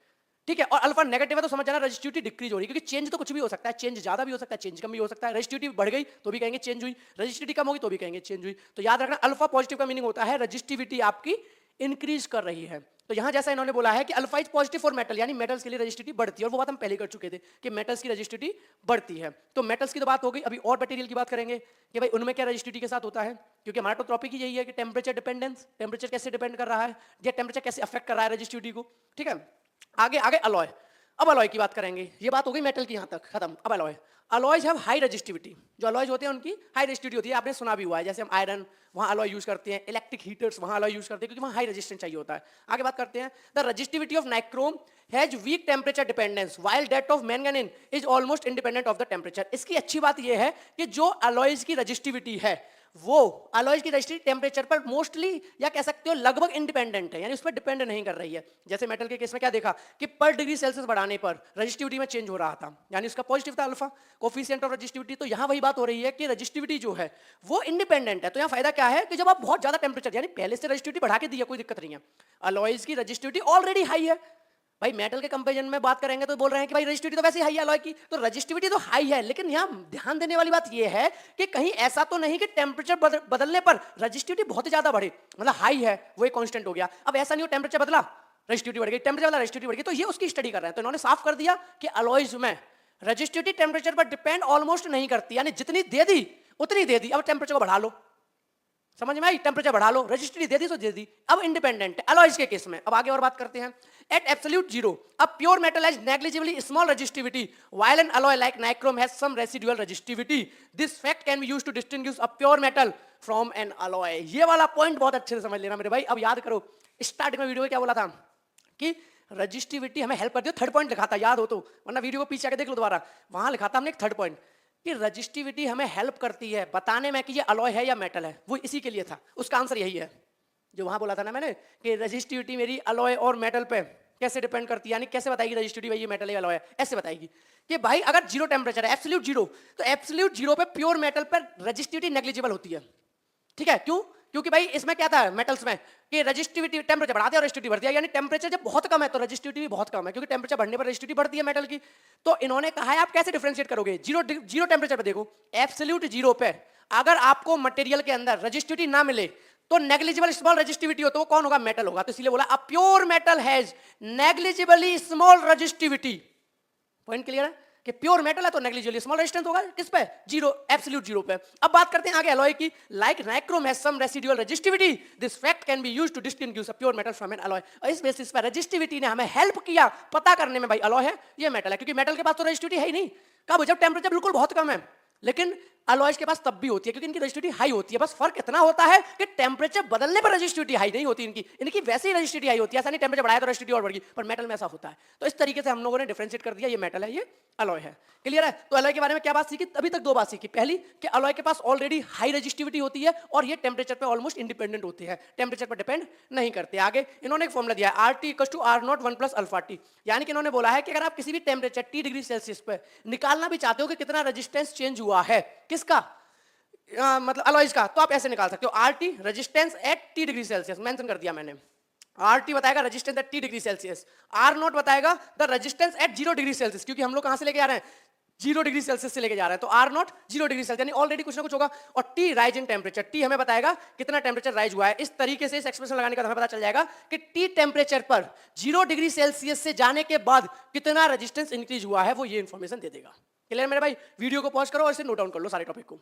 ठीक है, और अल्फा नेगेटिव है तो समझ जाना रेजिस्टिविटी डिक्रीज हो रही है, क्योंकि चेंज तो कुछ भी हो सकता है, चेंज ज्यादा भी हो सकता है, चेंज कम भी हो सकता है। रेजिस्टिविटी बढ़ गई तो भी कहेंगे चेंज हुई, रेजिस्टिविटी कम होगी तो भी कहेंगे चेंज हुई। तो याद रखना अल्फा पॉजिटिव का मीनिंग होता है रेजिस्टिविटी आपकी इंक्रीज कर रही है। तो यहां जैसा इन्होंने बोला है कि alpha is positive for metal, यानी मेटल्स के लिए रेजिस्टिविटी बढ़ती है, और वो बात हम पहले कर चुके थे कि मेटल्स की रेजिस्टिविटी बढ़ती है। तो मेटल्स की तो बात हो गई, अभी और मटेरियल की बात करेंगे कि भाई उनमें क्या रेजिस्टिविटी के साथ होता है, क्योंकि हमारा तो टॉपिक ही यही है कि टेम्परेचर डिपेंडेंस, टेम्परेचर कैसे डिपेंड कर रहा है या टेम्परेचर कैसे अफेक्ट कर रहा है रेजिस्टिविटी को। ठीक है, आगे आगे अलॉय, अब अलॉय की बात करेंगे। ये बात हो गई मेटल की, यहां तक खत्म। अब alloy, alloys have high resistivity, जो अलॉयज होते हैं उनकी हाई रेजिस्टिविटी होती है, आपने सुना भी हुआ है, जैसे हम आयरन वहां अलॉय यूज करते हैं, इलेक्ट्रिक हीटर्स वहां अलॉय यूज करते हैं, क्योंकि वहां हाई रेजिस्टेंस चाहिए होता है। आगे बात करते हैं, the resistivity of nichrome has week temperature dependence while that of manganese is almost independent of the temperature. इसकी अच्छी बात यह है कि जो अलॉयज की रेजिस्टिविटी है वो अलॉयज की रेजिस्टिविटी टेम्परेचर पर मोस्टली या कह सकते हो लगभग इंडिपेंडेंट है, यानी उस पर डिपेंड नहीं कर रही है। जैसे मेटल के केस में क्या देखा कि पर डिग्री सेल्सियस बढ़ाने पर रेजिस्टिविटी में चेंज हो रहा था, यानी उसका पॉजिटिव था अल्फा कोफिशिएंट ऑफ रेजिस्टिविटी। तो यहां वही बात हो रही है कि रेजिस्टिविटी जो है वो इंडिपेंडेंट है। तो यहां फायदा क्या है कि जब आप बहुत ज्यादा टेम्परेचर, यानी पहले से रेजिस्टिविटी बढ़ा के दी है, कोई दिक्कत नहीं है, अलॉयज की रेजिस्टिविटी ऑलरेडी हाई है। भाई मेटल के कंपैरिजन में बात करेंगे तो बोल रहे हैं कि भाई रेजिस्टिविटी तो वैसे ही हाई है अलॉय की, तो रेजिस्टिविटी तो हाई है, लेकिन यहाँ ध्यान देने वाली बात यह है कि कहीं ऐसा तो नहीं कि टेम्परेचर बदलने पर रेजिस्टिविटी बहुत ज्यादा बढ़े, मतलब हाई है वो एक कांस्टेंट हो गया। अब ऐसा नहीं हो टेम्परेचर बदला रेजिस्टिविटी बढ़ गई, टेम्परेचर बदला रेजिस्टिविटी बढ़ गई, तो ये उसकी स्टडी कर रहे हैं। तो इन्होंने साफ कर दिया कि अलॉयज में रेजिस्टिविटी टेम्परेचर पर डिपेंड ऑलमोस्ट नहीं करती, यानी जितनी दे दी उतनी दे दी, अब टेम्परेचर को बढ़ा लो, समझ में आई, टेम्परेचर बढ़ा लो, रजिस्ट्री दे दी तो दे दी, अब इंडिपेंडेंट है अलॉयज के केस में। अब आगे और बात करते हैं, at absolute zero a pure metal has negligibly small resistivity while an alloy like nichrome has some residual resistivity, this fact can be used to distinguish a pure metal from an alloy. ये वाला point बहुत अच्छे से समझ लेना मेरे भाई। अब याद करो स्टार्टिंग में वीडियो में क्या बोला था कि रजिस्टिविटी हमें हेल्प करती है, थर्ड पॉइंट लिखा था याद हो तो, वरना वीडियो को पीछे आके देख लो दोबारा, वहां लिखा था हमने एक थर्ड पॉइंट कि रजिस्टिविटी हमें हेल्प करती है बताने में कि ये अलॉय है या मेटल है, वो इसी के लिए था, उसका आंसर यही है जो वहां बोला था ना मैंने कि रजिस्टिविटी मेरी अलॉय और मेटल पे कैसे डिपेंड करती है, यानी कैसे बताएगी रजिस्टिविटी भाई ये मेटल है अलॉय है, ऐसे बताएगी कि भाई अगर जीरो टेम्परेचर है एब्सोल्यूट जीरो, तो एब्सोल्यूट जीरो पे प्योर मेटल पर रजिस्टिविटी नेग्लिजिबल होती है। ठीक है, क्यों? क्योंकि भाई इसमें क्या था मेटल्स में कि रजिस्टिविटी टेम्परेचर बढ़ाते और रजिस्टिविटी बढ़ती है, यानी टेम्परेचर जब बहुत कम है तो रजिस्टिविटी भी बहुत कम है, क्योंकि टेम्परेचर बढ़ने पर रजिस्टिविटी बढ़ती है मेटल की। तो इन्होंने कहा है आप कैसे डिफरेंशिएट करोगे, जीरो जीरो टेम्परेचर पे देखो, एब्सोल्यूट जीरो पे अगर आपको मटेरियल के अंदर रजिस्टिविटी ना मिले तो नेग्लिजिबल स्मॉल रजिस्टिविटी हो, तो वो कौन होगा, मेटल होगा। तो इसलिए बोला अ pure metal has negligibly small resistivity. Point clear है कि प्योर मेटल है तो नेग्लिजिबली स्मॉल रेजिस्टेंस होगा, किस पे, जीरो, एब्सोल्यूट जीरो पे। अब बात करते हैं आगे अलॉय की, like nichrome has some residual resistivity, this fact can be used to distinguish a pure metal from an alloy. और इस बेसिस पर रेजिस्टिविटी ने हमें हेल्प किया पता करने में भाई अलॉय है ये मेटल है, क्योंकि मेटल के पास तो रेजिस्टिविटी है ही नहीं, कब, जब टेम्परेचर बिल्कुल बहुत कम है, लेकिन अलॉयज के पास तब भी होती है क्योंकि इनकी रेजिस्टिविटी हाई होती है। बस फर्क इतना होता है कि टेम्परेचर बदलने पर रेजिस्टिविटी हाई नहीं होती इनकी, इनकी वैसे ही रेजिस्टिविटी हाई होती है, ऐसा नहीं टेम्परेचर बढ़ाया तो रेजिस्टिविटी और बढ़ गई, पर मेटल में ऐसा होता है। तो इस तरीके से हम लोगों ने डिफरेंशिएट कर दिया ये मेटल है ये अलॉय है। क्लियर है? तो अलॉय के बारे में क्या बात सीखी, अभी तक दो बात सीखी, पहली कि अलॉय के पास ऑलरेडी हाई रेजिस्टिविटी होती है और ये टेम्परेचर पे ऑलमोस्ट इंडिपेंडेंट होती है, टेम्परेचर पर डिपेंड नहीं करते। आगे इन्होंने एक फॉर्मूला दिया है RT = R0 1 + अल्फा टी, यानी कि इन्होंने बोला है कि अगर आप किसी भी टेम्परेचर T डिग्री सेल्सियस पे निकालना भी चाहते हो कि कितना रेजिस्टेंस चेंज हुआ है, किसका, मतलब अलॉयज का, तो आप ऐसे निकाल सकते हो RT resistance at T degree Celsius, mention कर दिया मैंने, RT बताएगा resistance at T degree Celsius, R0 बताएगा the resistance at 0 degree Celsius, क्योंकि हम लोग कहां से लेके आ रहे हैं, 0 डिग्री सेल्सियस से लेके जा रहे हैं, तो R0 0 डिग्री सेल्सियस, यानी ऑलरेडी कुछ ना कुछ होगा। और T rise in temperature, T हमें बताएगा कितना टेम्परेचर राइज हुआ है। इस तरीके से इस एक्सप्रेशन लगाने का हमें पता चल जाएगा कि T टेम्परेचर पर 0 डिग्री सेल्सियस से जाने के बाद कितना रेजिस्टेंस इंक्रीज हुआ है, वो ये इंफॉर्मेशन दे देगा। क्लियर मेरे भाई? वीडियो को पॉज करो और इसे नोट डाउन कर लो सारे टॉपिक को,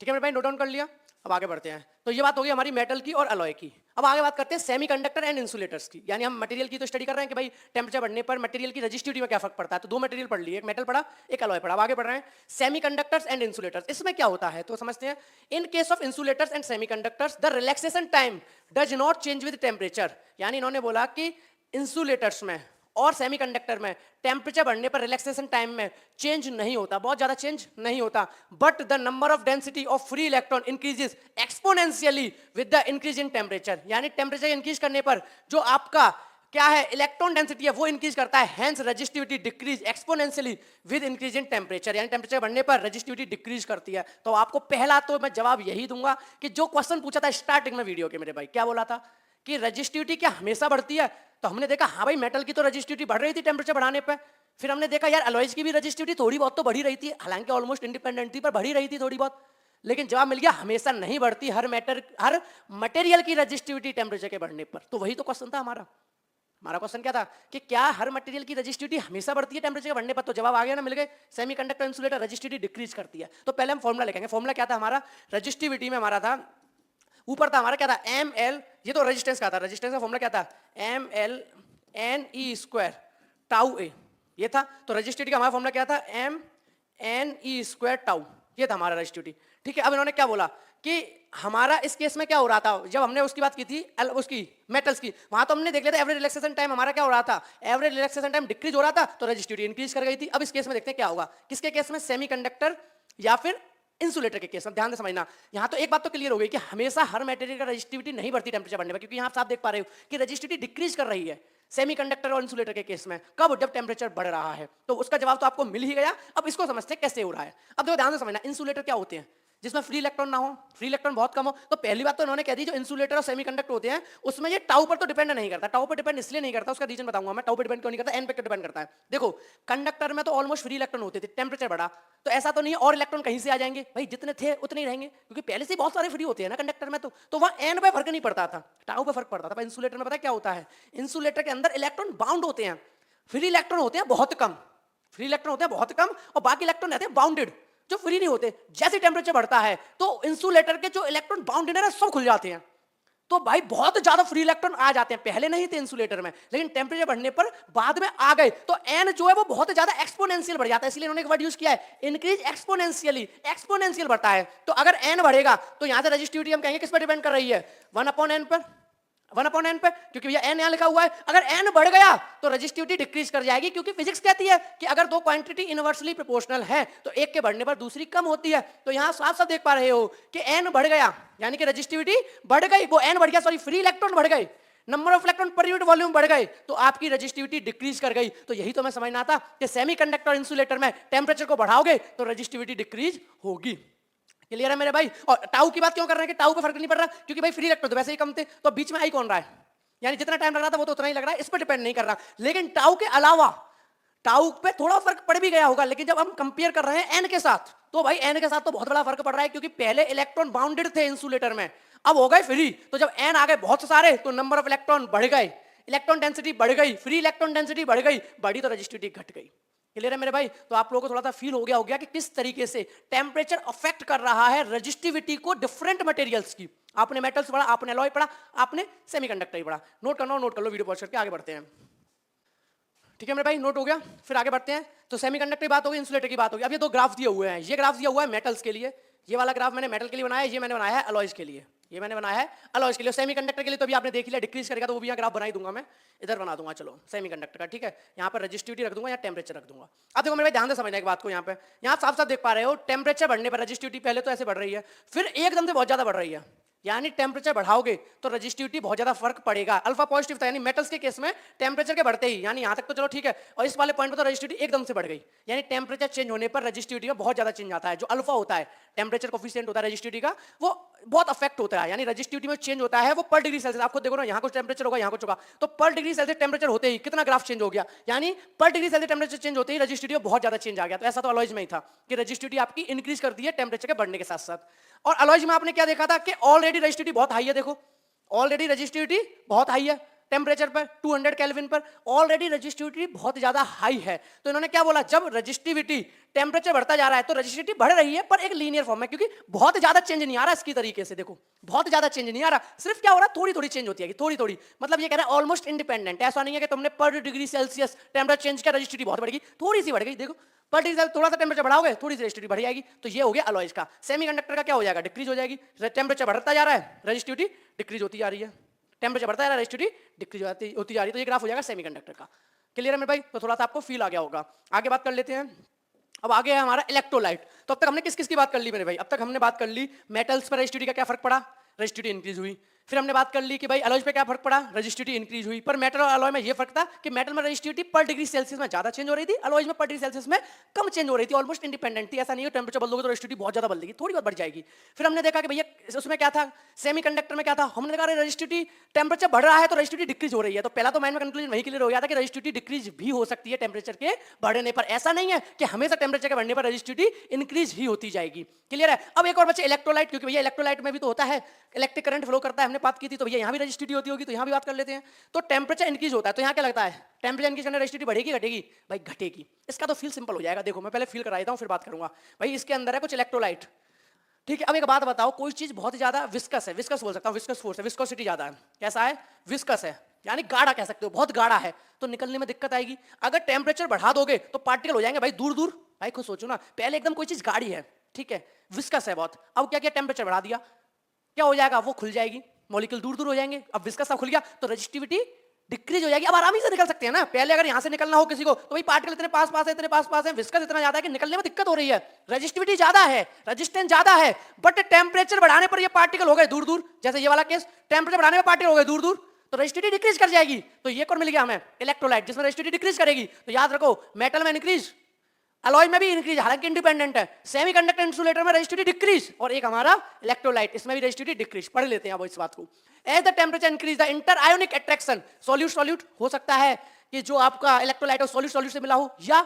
ठीक है मेरे भाई, नोट डाउन कर लिया। अब आगे बढ़ते हैं, तो ये बात होगी हमारी मेटल की और अलॉय की। अब आगे बात करते हैं सेमीकंडक्टर एंड इंसुलेटर्स की, यानी हम मटेरियल की तो स्टडी कर रहे हैं कि भाई टेम्परेचर बढ़ने पर मटेरियल की रेजिस्टिविटी में क्या फर्क पड़ता है। तो दो मटेरियल पढ़ लिए, एक मेटल पढ़ा एक अलॉय पढ़ा। अब आगे बढ़ रहे हैं सेमीकंडक्टर्स एंड इंसुलेटर्स, इसमें क्या होता है तो समझते हैं। In case of insulators and semiconductors the relaxation time does not change with temperature, यानी इन्होंने बोला कि इंसुलेटर्स में और सेमीकंडक्टर में टेम्परेचर बढ़ने पर रिलैक्सेशन टाइम में चेंज नहीं होता, बहुत ज्यादा चेंज नहीं होता, but the number of density of free electron increases exponentially with the increase in temperature, यानी टेम्परेचर इंक्रीज करने पर जो आपका क्या है इलेक्ट्रॉन डेंसिटी है वो इंक्रीज करता है, hence resistivity decrease exponentially with increase in temperature, यानी टेम्परेचर बढ़ने पर रेजिस्टिविटी डिक्रीज करती है। तो आपको पहला तो मैं जवाब यही दूंगा कि जो क्वेश्चन पूछा था स्टार्टिंग में वीडियो के मेरे भाई, क्या बोला था कि रजिस्टिविटी क्या हमेशा बढ़ती है? तो हमने देखा हाँ भाई मेटल की तो रजिस्टिविटी बढ़ रही थी टेम्परेचर बढ़ाने पे। फिर हमने देखा यार अलॉयज की भी रजिस्टिविटी थोड़ी बहुत तो बढ़ी रही थी, हालांकि ऑलमोस्ट इंडिपेंडेंट थी पर बढ़ी रही थी थोड़ी बहुत। लेकिन जवाब मिल गया हमेशा नहीं बढ़ती, हर मटेरियल की रजिस्टिविटी टेम्परेचर के बढ़ने पर। तो वही तो क्वेश्चन था हमारा। हमारा क्वेश्चन क्या था कि क्या हर मटेरियल की रजिस्टिविटी हमेशा बढ़ती है टेम्परेचर के बढ़ने पर? तो जवाब आ गया ना, मिल गए। सेमीकंडक्टर इंसुलेटर रजिस्टिविटी डिक्रीज करती है। तो पहले हम फॉर्मुला लिखेंगे। फॉर्मुला क्या था हमारा? रजिस्टिविटी में हमारा था, ऊपर था हमारा क्या था, एम एल, ये तो रेजिस्टेंस का था, रेजिस्टेंस का फॉर्मुला क्या था, M L N E square tau A, ये था। तो रजिस्टिविटी का हमारा फॉर्मुला क्या था, M N E square tau, ये था हमारा रजिस्टिविटी। ठीक है, अब इन्होंने क्या बोला कि हमारा इस केस में क्या हो रहा था, जब हमने उसकी बात की थी उसकी मेटल्स की, वहां तो हमने देख लिया था एवरेज रिलैक्सेशन टाइम हमारा क्या हो रहा था, एवरेज रिलैक्सेशन टाइम डिक्रीज हो रहा था, तो रजिस्टिविटी इंक्रीज कर गई थी। अब इस केस में देखते हैं क्या होगा, किसके केस में, सेमीकंडक्टर या फिर इंसुलेटर के केस में। ध्यान से समझना, यहां तो एक बात तो क्लियर हो गई कि हमेशा हर मटेरियल का रजिस्टिविटी नहीं बढ़ती टेम्परेचर बढ़ने पर, क्योंकि यहां आप देख पा रहे हो कि रजिस्टिविटी डिक्रीज कर रही है सेमीकंडक्टर और इंसुलेटर के केस में। कब? जब टेम्परेचर बढ़ रहा है। तो उसका जवाब तो आपको मिल ही गया। अब इसको समझते हैं कैसे हो रहा है। अब देखो ध्यान से समझना, इंसुलेटर क्या होते हैं, जिसमें फ्री इलेक्ट्रॉन ना हो, फ्री इलेक्ट्रॉन बहुत कम हो। तो पहली बात तो इन्होंने कह दी जो इंसुलेटर और सेमीकंडक्टर होते हैं उसमें ये टाउ पर तो डिपेंड नहीं करता। टाउ पर डिपेंड इसलिए नहीं करता, उसका रीजन बताऊंगा मैं। टाउ पर डिपेंड क्यों नहीं करता, एन पे डिपेंड करता है। देखो कंडक्टर में तो ऑलमोस्ट फ्री इलेक्ट्रॉन होते थे, टेम्परेचर बढ़ा तो ऐसा तो नहीं है और इलेक्ट्रॉन कहीं से आ जाएंगे, भाई जितने थे उतने ही रहेंगे, क्योंकि पहले से बहुत सारे फ्री होते हैं ना कंडक्टर में। तो वहां एन पे फर्क नहीं पड़ता था, टाउ पे फर्क पड़ता था। पर इंसुलेटर में पता क्या होता है, इंसुलेटर के अंदर इलेक्ट्रॉन बाउंड होते हैं, फ्री इलेक्ट्रॉन होते हैं बहुत कम, फ्री इलेक्ट्रॉन होते हैं बहुत कम, और बाकी इलेक्ट्रॉन रहते हैं बाउंडेड जो फ्री नहीं होते। जैसे टेम्परेचर बढ़ता है तो इंसुलेटर के जो इलेक्ट्रॉन बाउंडेड है सब खुल जाते हैं। तो भाई बहुत ज्यादा फ्री इलेक्ट्रॉन आ जाते हैं, पहले नहीं थे इंसुलेटर में, लेकिन टेम्परेचर बढ़ने पर बाद में आ गए। तो एन जो है वो बहुत ज्यादा एक्सपोनेंशियल बढ़ जाता है, इसलिए उन्होंने एक वर्ड यूज किया है, इंक्रीज एक्सपोनेंशियली, एक्सपोनेंशियल बढ़ता है। तो अगर एन बढ़ेगा तो यहां से रजिस्टिविटी हम कहेंगे किस पर डिपेंड कर रही है, 1/n पर, 1/n पे, क्योंकि भैया n यहां लिखा हुआ है। अगर n बढ़ गया तो रजिस्टिविटी डिक्रीज कर जाएगी, क्योंकि फिजिक्स कहती है कि अगर दो क्वांटिटी इनवर्सली प्रोपोर्शनल है तो एक के बढ़ने पर दूसरी कम होती है। तो यहां साफ साफ देख पा रहे हो कि n बढ़ गया यानी कि रजिस्टिविटी बढ़ गई, वो n बढ़ गया, सॉरी फ्री इलेक्ट्रॉन बढ़ गए, number of electron per unit volume बढ़ गए, तो आपकी रजिस्टिविटी डिक्रीज कर गई। तो यही तो मैं समझना था कि सेमीकंडक्टर इंसुलेटर में टेम्परेचर को बढ़ाओगे तो रजिस्टिविटी डिक्रीज होगी। क्लियर है मेरे भाई? और टाउ की बात क्यों कर रहे हैं कि टाउ पे फर्क नहीं पड़ रहा, क्योंकि भाई फ्री इलेक्ट्रॉन तो वैसे ही कम थे, तो बीच में आई कौन रहा है, यानी जितना टाइम लग रहा था वो तो उतना ही लग रहा है, इस पर डिपेंड नहीं कर रहा। लेकिन टाउ के अलावा टाउ पे थोड़ा फर्क पड़ भी गया होगा, लेकिन जब हम कंपेयर कर रहे हैं एन के साथ, तो भाई एन के साथ तो बहुत बड़ा फर्क पड़ रहा है, क्योंकि पहले इलेक्ट्रॉन बाउंडेड थे इंसुलेटर में, अब हो गए फ्री। तो जब एन आ गए बहुत सारे तो नंबर ऑफ इलेक्ट्रॉन बढ़ गए, इलेक्ट्रॉन डेंसिटी बढ़ गई, फ्री इलेक्ट्रॉन डेंसिटी बढ़ गई, बढ़ी तो रजिस्टिविटी घट गई। क्लियर है मेरे भाई? तो आप लोगों को थोड़ा सा फील हो गया कि किस तरीके से टेम्परेचर अफेक्ट कर रहा है रजिस्टिविटी को डिफरेंट मटेरियल्स की। आपने मेटल्स पढ़ा, आपने अलॉय पढ़ा, आपने सेमीकंडक्टर ही पढ़ा। नोट कर लो वीडियो पॉज करके आगे बढ़ते हैं। ठीक है मेरे भाई, नोट हो गया। फिर आगे बढ़ते हैं। तो सेमीकंडक्टर की बात होगी, इंसुलेटर की बात होगी। अब ये दो ग्राफ दिए हुए हैं, ये ग्राफ दिया हुआ है मेटल्स के लिए, ये वाला ग्राफ मैंने मेटल के लिए बनाया है, ये मैंने बनाया है अलॉयज के लिए, ये मैंने बनाया है अलॉयज के लिए। सेमीकंडक्टर के लिए तो भी आपने देख लिया डिक्रीज करेगा, तो वो भी यहाँ ग्राफ बना ही दूंगा मैं, इधर बना दूंगा। चलो सेमीकंडक्टर का, ठीक है, यहाँ पर रजिस्टिविटी रख दूंगा, यहाँ टेम्परेचर रख दूंगा। अब देखो मेरे भाई ध्यान से समझना एक बात को, यहाँ पे यहाँ साफ साफ देख पा रहे हो टेम्परेचर बढ़ने पर रजिस्टिविटी पहले तो ऐसे बढ़ रही है, फिर एकदम से बहुत ज्यादा बढ़ रही है, यानी टेम्परेचर बढ़ाओगे तो रजिस्टिविटी बहुत ज्यादा फर्क पड़ेगा। अल्फा पॉजिटिव था, यानी मेटल्स के केस में टेम्परेचर के बढ़ते ही, यानी यहां तक तो चलो ठीक है, और इस वाले पॉइंट पर तो रजिस्टिविटी एकदम से बढ़ गई, यानी टेम्परेचर चेंज होने पर रजिस्टिविटी में बहुत ज्यादा चेंज आता है। जो अल्फा होता है, टेम्परेचर कोफिशिएंट होता है रजिस्टिविटी का, वो बहुत अफेक्ट होता है, यानी रजिस्टिविटी में चेंज होता है वो पर डिग्री सेल्सियस। आपको देखो ना, यहाँ कुछ टेम्परेचर होगा, यहाँ कुछ होगा, तो पर डिग्री सेल्सियस टेम्परेचर होते ही कितना ग्राफ चेंज हो गया, यानी पर डिग्री सेल्सियस टेम्परेचर चेंज होते ही रजिस्टिविटी में बहुत ज्यादा चेंज आ गया। तो ऐसा तो अलॉयज में ही था कि रजिस्टिविटी आपकी इंक्रीज कर दी है टेम्परेचर के बढ़ने के साथ साथ। और अलॉयज में आपने क्या देखा था कि ऑलरेडी रजिस्टिविटी बहुत हाई है, देखो ऑलरेडी रजिस्टिविटी बहुत हाई है टेम्परेचर पर, 200 केल्विन पर ऑलरेडी रजिस्टिविटी बहुत ज्यादा हाई है। तो इन्होंने क्या बोला, जब रजिस्टिविटी टेम्परेचर बढ़ता जा रहा है तो रजिस्टिविटी बढ़ रही है पर एक लीनियर फॉर्म में, क्योंकि बहुत ज्यादा चेंज नहीं आ रहा इसकी तरीके से। देखो बहुत ज्यादा चेंज नहीं आ रहा, सिर्फ क्या हो रहा है, थोड़ी थोड़ी चेंज होती है, थोड़ी थोड़ी, मतलब ये कह रहा है ऑलमोस्ट इंडिपेंडेंट। ऐसा नहीं है कि तुमने पर डिग्री सेल्सियस टेम्परेचर चेंज किया रजिस्टिविटी बहुत बढ़ गई, थोड़ी सी बढ़ गई। देखो पर डिग्री थोड़ा सा टेम्परेचर बढ़ाओगे थोड़ी सी रजिस्टिविटी बढ़ जाएगी। तो ये हो गया अलॉयज का। सेमीकंडक्टर का क्या हो जाएगा, डिक्रीज हो जाएगी, टेम्परेचर बढ़ता जा रहा है रजिस्टिविटी डिक्रीज होती जा रही है, टेम्परेचर बढ़ता है रजिस्टिविटी डिक्रीज होती जा रही है। तो ये ग्राफ हो जाएगा सेमीकंडक्टर का। क्लियर है मेरे भाई? तो थोड़ा सा आपको फील आ गया होगा। आगे बात कर लेते हैं। अब आगे है हमारा इलेक्ट्रोलाइट। तो अब तक हमने किस किस की बात कर ली मेरे भाई? अब तक हमने बात कर ली मेटल्स पर रजिस्टिविटी का क्या फर्क पड़ा, रजिस्टिविटी इंक्रीज हुई। फिर हमने बात कर ली कि भाई अलॉयज पे क्या फर्क पड़ा, रजिस्टिविटी इंक्रीज हुई। पर मेटल और अलॉय में ये फर्क था कि मेटल में रजिस्टिविटी पर डिग्री सेल्सियस में ज्यादा चेंज हो रही थी, अलॉयज में पर डिग्री सेल्सियस में कम चेंज हो रही थी, ऑलमोस्ट इंडिपेंडेंट थी। ऐसा नहीं है टेम्परेचर बदलोगे तो रजिस्टिविटी बहुत ज्यादा बदलेगी, थोड़ी बहुत बढ़ जाएगी। फिर हमने देखा कि भैया उसमें क्या था, सेमीकंडक्टर में क्या था, हमने देखा रजिस्टिविटी टेम्परेचर बढ़ रहा है तो रजिस्टिविटी डिक्रीज हो रही है। तो पहला तो माइंड में कंक्लूजन वही क्लियर हो गया था कि रजिस्टिविटी डिक्रीज भी हो सकती है टेम्परेचर के बढ़ने पर। ऐसा नहीं है कि हमेशा टेम्परेचर के बढ़ने पर रजिस्टिविटी इंक्रीज ही होती जाएगी। क्लियर है। अब एक और बच्चे इलेक्ट्रोलाइट, क्योंकि भैया इलेक्ट्रोलाइट में भी तो होता है, इलेक्ट्रिक करंट फ्लो करता है, हमने बात की थी, तो भैया यहाँ भी रजिस्टिविटी होती होगी, तो यहाँ भी बात कर लेते हैं। तो टेम्परेचर इंक्रीज होता है तो यहाँ क्या लगता है, टेम्परेचर इंक्रीज करने रजिस्टिविटी बढ़ेगी घटेगी, भाई घटेगी। इसका तो फील सिंपल हो जाएगा। देखो मैं पहले फील करा देता हूँ फिर बात करूंगा। भाई इसके अंदर है कुछ इलेक्ट्रोलाइट, ठीक है। अब एक बात बताओ, कोई चीज बहुत ज्यादा विस्कस है, विस्कस बोल सकता हूँ, विस्कस फोर्स है, विस्कोसिटी ज्यादा है, कैसा है, विस्कस है, यानी गाढ़ा कह सकते हो, बहुत गाढ़ा है, तो निकलने में दिक्कत आएगी। अगर टेम्परेचर बढ़ा दोगे तो पार्टिकल हो जाएंगे भाई दूर दूर। भाई खुद सोचो ना, पहले एकदम कोई चीज गाढ़ी है, ठीक है, विस्कस है बहुत, अब क्या किया, टेम्परेचर बढ़ा दिया, क्या हो जाएगा, वो खुल जाएगी, मॉलिक्यूल दूर दूर हो जाएंगे। अब विस्कस खुल गया तो रजिस्टिविटी डिक्रीज हो जाएगी। अब आराम से निकल सकते हैं ना, पहले अगर यहां से निकलना हो किसी को तो भाई पार्टिकल इतने पास पास है, इतने पास पास है, विस्कस इतना ज्यादा है कि निकलने में दिक्कत हो रही है, रजिस्टिविटी ज्यादा है, रेजिस्टेंस ज्यादा है, बट टेम्परेचर बढ़ाने पर ये पार्टिकल हो गए दूर दूर। जैसे ये वाला केस, टेम्परेचर बढ़ाने पर पार्टिकल हो गए दूर दूर, तो रजिस्टिविटी डिक्रीज कर जाएगी। तो ये कौन मिल गया हमें, इलेक्ट्रोलाइट, जिसमें रजिस्टिविटी डिक्रीज करेगी। तो याद रखो, मेटल में इंक्रीज, अलॉय में भी इंक्रीज, हालांकि इंडिपेंडेंट है। सेमीकंडक्टर इंसुलेटर में रजिस्टिविटी डिक्रीज, और एक हमारा इलेक्ट्रोलाइट, इसमें भी रजिस्टिविटी डिक्रीज। पढ़ लेते हैं अब इस बात को। As the temperature increase the interionic attraction, solute solute हो सकता है कि जो आपका इलेक्ट्रोलाइट हो सॉल्यूट सॉल्यूट से मिला हो, या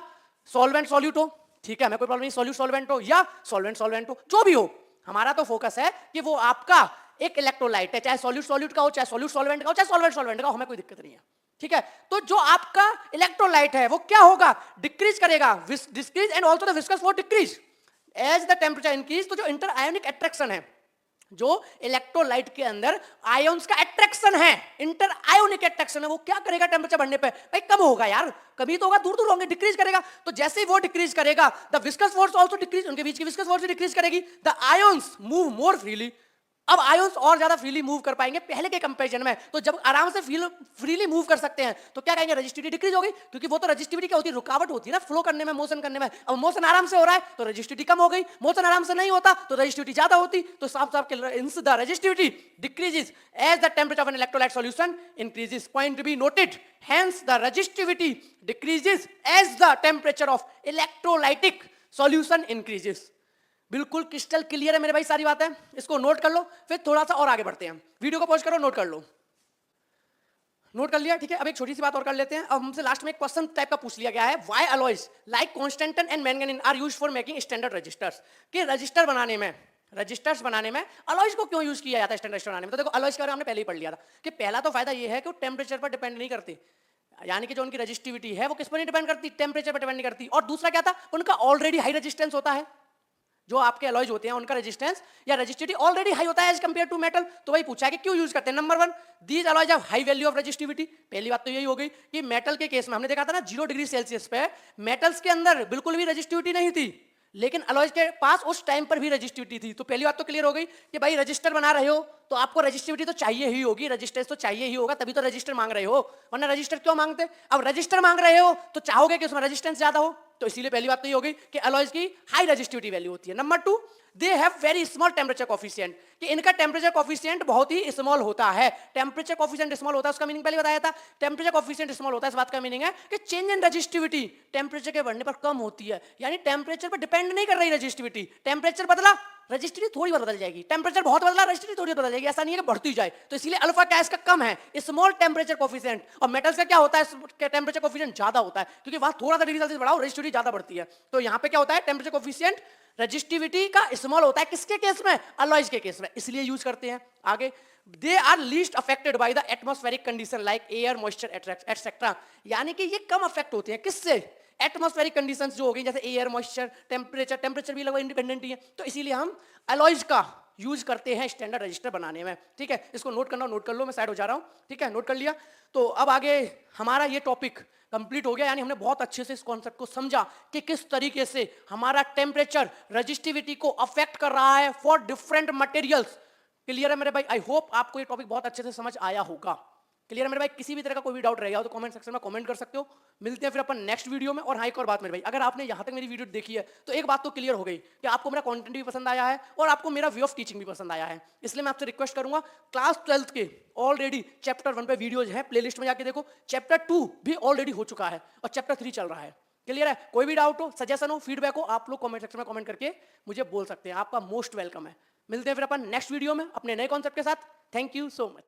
सॉल्वेंट सॉल्यूट हो, ठीक है, हमें कोई प्रॉब्लम नहीं, सॉल्यूट सॉल्वेंट हो या सॉल्वेंट सॉल्वेंट हो, जो भी हो, हमारा तो फोकस है कि वो आपका एक इलेक्ट्रोलाइट है, चाहे सॉल्यूट सॉल्यूट का हो, चाहे सॉल्यूट सॉल्वेंट का हो, चाहे सॉल्वेंट सॉल्वेंट का हो, हमें कोई दिक्कत नहीं है, ठीक है। तो जो आपका इलेक्ट्रोलाइट है वो क्या होगा, डिक्रीज करेगा, decrease and also the viscous for decrease as the temperature increase. तो जो इंटर आयोनिक अट्रैक्शन है, जो इलेक्ट्रोलाइट के अंदर आयंस का अट्रैक्शन है, इंटर आयोनिक अट्रैक्शन है, वो क्या करेगा टेम्परेचर बढ़ने पे, भाई कम होगा यार, कभी तो होगा, दूर दूर होंगे, डिक्रीज करेगा। तो जैसे ही वो डिक्रीज करेगा, the viscous force also decrease, उनके बीच की विस्कस फोर्स भी डिक्रीज करेगी, the ions move more freely. अब आयंस और ज्यादा फ्रीली मूव कर पाएंगे पहले के कंपैरिजन में। तो जब आराम से फ्रीली मूव कर सकते हैं तो क्या कहेंगे, रजिस्टिविटी डिक्रीज हो गई, क्योंकि वो तो रजिस्टिविटी क्या होती है, रुकावट होती है ना फ्लो करने में, मोशन करने में। अब मोशन आराम से हो रहा है तो रजिस्टिविटी कम हो गई, मोशन आराम से नहीं होता तो रजिस्टिविटी ज्यादा होती। तो साफ साफ the resistivity decreases as the temperature of an electrolyte solution increases, point to be noted, hence the resistivity decreases as the temperature of electrolytic solution increases. बिल्कुल क्रिस्टल क्लियर है मेरे भाई, सारी बातें इसको नोट कर लो, फिर थोड़ा सा और आगे बढ़ते हैं। वीडियो को पॉज करो, नोट कर लो, नोट कर लिया, ठीक है। अब एक छोटी सी बात और कर लेते हैं। अब हमसे लास्ट में एक क्वेश्चन टाइप का पूछ लिया गया है, why alloys like constantan and manganese are used for making standard resistors, कि रजिस्टर बनाने में, रजिस्टर्स बनाने में अलॉयज को क्यों यूज किया जाता है स्टैंडर्ड रजिस्टर बनाने में। तो देखो अलॉयज के बारे में हमने पहले ही पढ़ लिया था कि पहला तो फायदा ये है कि वो टेम्परेचर पर डिपेंड नहीं करती, यानी कि जो उनकी रजिस्टिविटी है वो किस पर नहीं डिपेंड करती, टेम्परेचर पर डिपेंड नहीं करती। और दूसरा क्या था, उनका ऑलरेडी हाई रेजिस्टेंस होता है, जो आपके अलॉयज होते हैं उनका रेजिस्टेंस या रेजिस्टिविटी ऑलरेडी हाई होता है एज कंपेयर टू मेटल। तो वही पूछा है कि क्यों यूज करते हैं। Number 1, these alloys have high value of resistivity. पहली बात तो यही हो गई कि मेटल के केस में हमने देखा था ना 0 डिग्री सेल्सियस पे मेटल्स के अंदर बिल्कुल भी रेजिस्टिविटी नहीं थी, लेकिन अलॉयज के पास उस टाइम पर भी रेजिस्टिविटी थी। तो पहली बात तो क्लियर हो गई कि भाई रजिस्टर बना रहे हो तो आपको रेजिस्टिविटी तो चाहिए ही होगी, रेजिस्टेंस तो चाहिए ही होगा, तभी तो रजिस्टर मांग रहे हो, वरना रजिस्टर क्यों मांगते। अब रजिस्टर मांग रहे हो तो चाहोगे कि उसमें रेजिस्टेंस ज्यादा हो, तो इसीलिए पहली बात तो ये हो गई कि अलॉयज की हाई रेजिस्टिविटी वैल्यू होती है। Number 2, they have very small temperature coefficient, कि इनका टेम्परेचर कोफिशिएंट बहुत ही स्मॉल होता है। टेम्परेचर कोफिशिएंट स्मॉल होता है, उसका मीनिंग पहले बताया था, टेम्परेचर कोफिशिएंट स्मॉल होता है, इस बात का मीनिंग है कि चेंज इन रजिस्टिविटी टेम्परेचर के बढ़ने पर कम होती है, यानी टेम्परेचर पर डिपेंड नहीं कर रही रजिस्टिविटी। टेम्परेचर बदला, रजिस्टिविटी थोड़ी बदल जाएगी, टेम्परेचर बहुत बदला, रजिस्टिविटी थोड़ी बदल जाएगी, ऐसा नहीं है कि बढ़ती जाए। तो इसलिए अल्फा क्या इसका कम है, स्मॉल टेम्परेचर कोफिशिएंट। और मेटल्स का क्या होता है, टेम्परेचर कोफिशिएंट ज्यादा होता है, क्योंकि वहां थोड़ा सा डिग्री सेल्सियस बढ़ाओ रजिस्टिविटी ज्यादा बढ़ती है। तो यहाँ पे क्या होता है, टेम्परेचर कोफिशिएंट रजिस्टिविटी का स्मॉल होता है, किसके केस में, अलॉयज के केस में, इसलिए यूज करते हैं। आगे, they are least affected by the atmospheric condition like air, moisture etcetera, यानी कि ये कम अफेक्ट होते हैं किससे, एटमॉस्फेरिक कंडीशंस जो हो गई, जैसे एयर, मॉइस्चर, टेम्परेचर भी लगभग इंडिपेंडेंट ही है। तो इसीलिए हम अलॉयज का यूज करते हैं स्टैंडर्ड रजिस्टर बनाने में, ठीक है। इसको नोट करना, नोट कर लो, मैं साइड हो जा रहा हूं, ठीक है, नोट कर लिया। तो अब आगे हमारा ये टॉपिक कंप्लीट हो गया, यानी हमने बहुत अच्छे से इस कॉन्सेप्ट को समझा कि किस तरीके से हमारा टेम्परेचर रजिस्टिविटी को अफेक्ट कर रहा है फॉर डिफरेंट मटेरियल्स। क्लियर है मेरे भाई, आई होप आपको ये टॉपिक बहुत अच्छे से समझ आया होगा। क्लियर है मेरे भाई? किसी भी तरह का कोई भी डाउट रह गया हो तो कमेंट सेक्शन में कमेंट कर सकते हो। मिलते हैं फिर अपन नेक्स्ट वीडियो में। और हाँ, एक और बात मेरे भाई, अगर आपने यहाँ तक मेरी वीडियो देखी है तो एक बात तो क्लियर हो गई कि आपको मेरा कंटेंट भी पसंद आया है और आपको मेरा वे ऑफ टीचिंग भी पसंद आया है। इसलिए मैं आपसे रिक्वेस्ट करूंगा, क्लास 12th के ऑलरेडी चैप्टर 1 पे वीडियोज है, प्लेलिस्ट में जाके देखो। चैप्टर 2 भी ऑलरेडी हो चुका है और चैप्टर 3 चल रहा है। क्लियर है? कोई भी डाउट हो, सजेशन हो, फीडबैक हो, आप लोग कमेंट सेक्शन में कमेंट करके मुझे बोल सकते हैं। आपका मोस्ट वेलकम है। मिलते हैं फिर अपन नेक्स्ट वीडियो में अपने नए कॉन्सेप्ट के साथ। Thank you so much.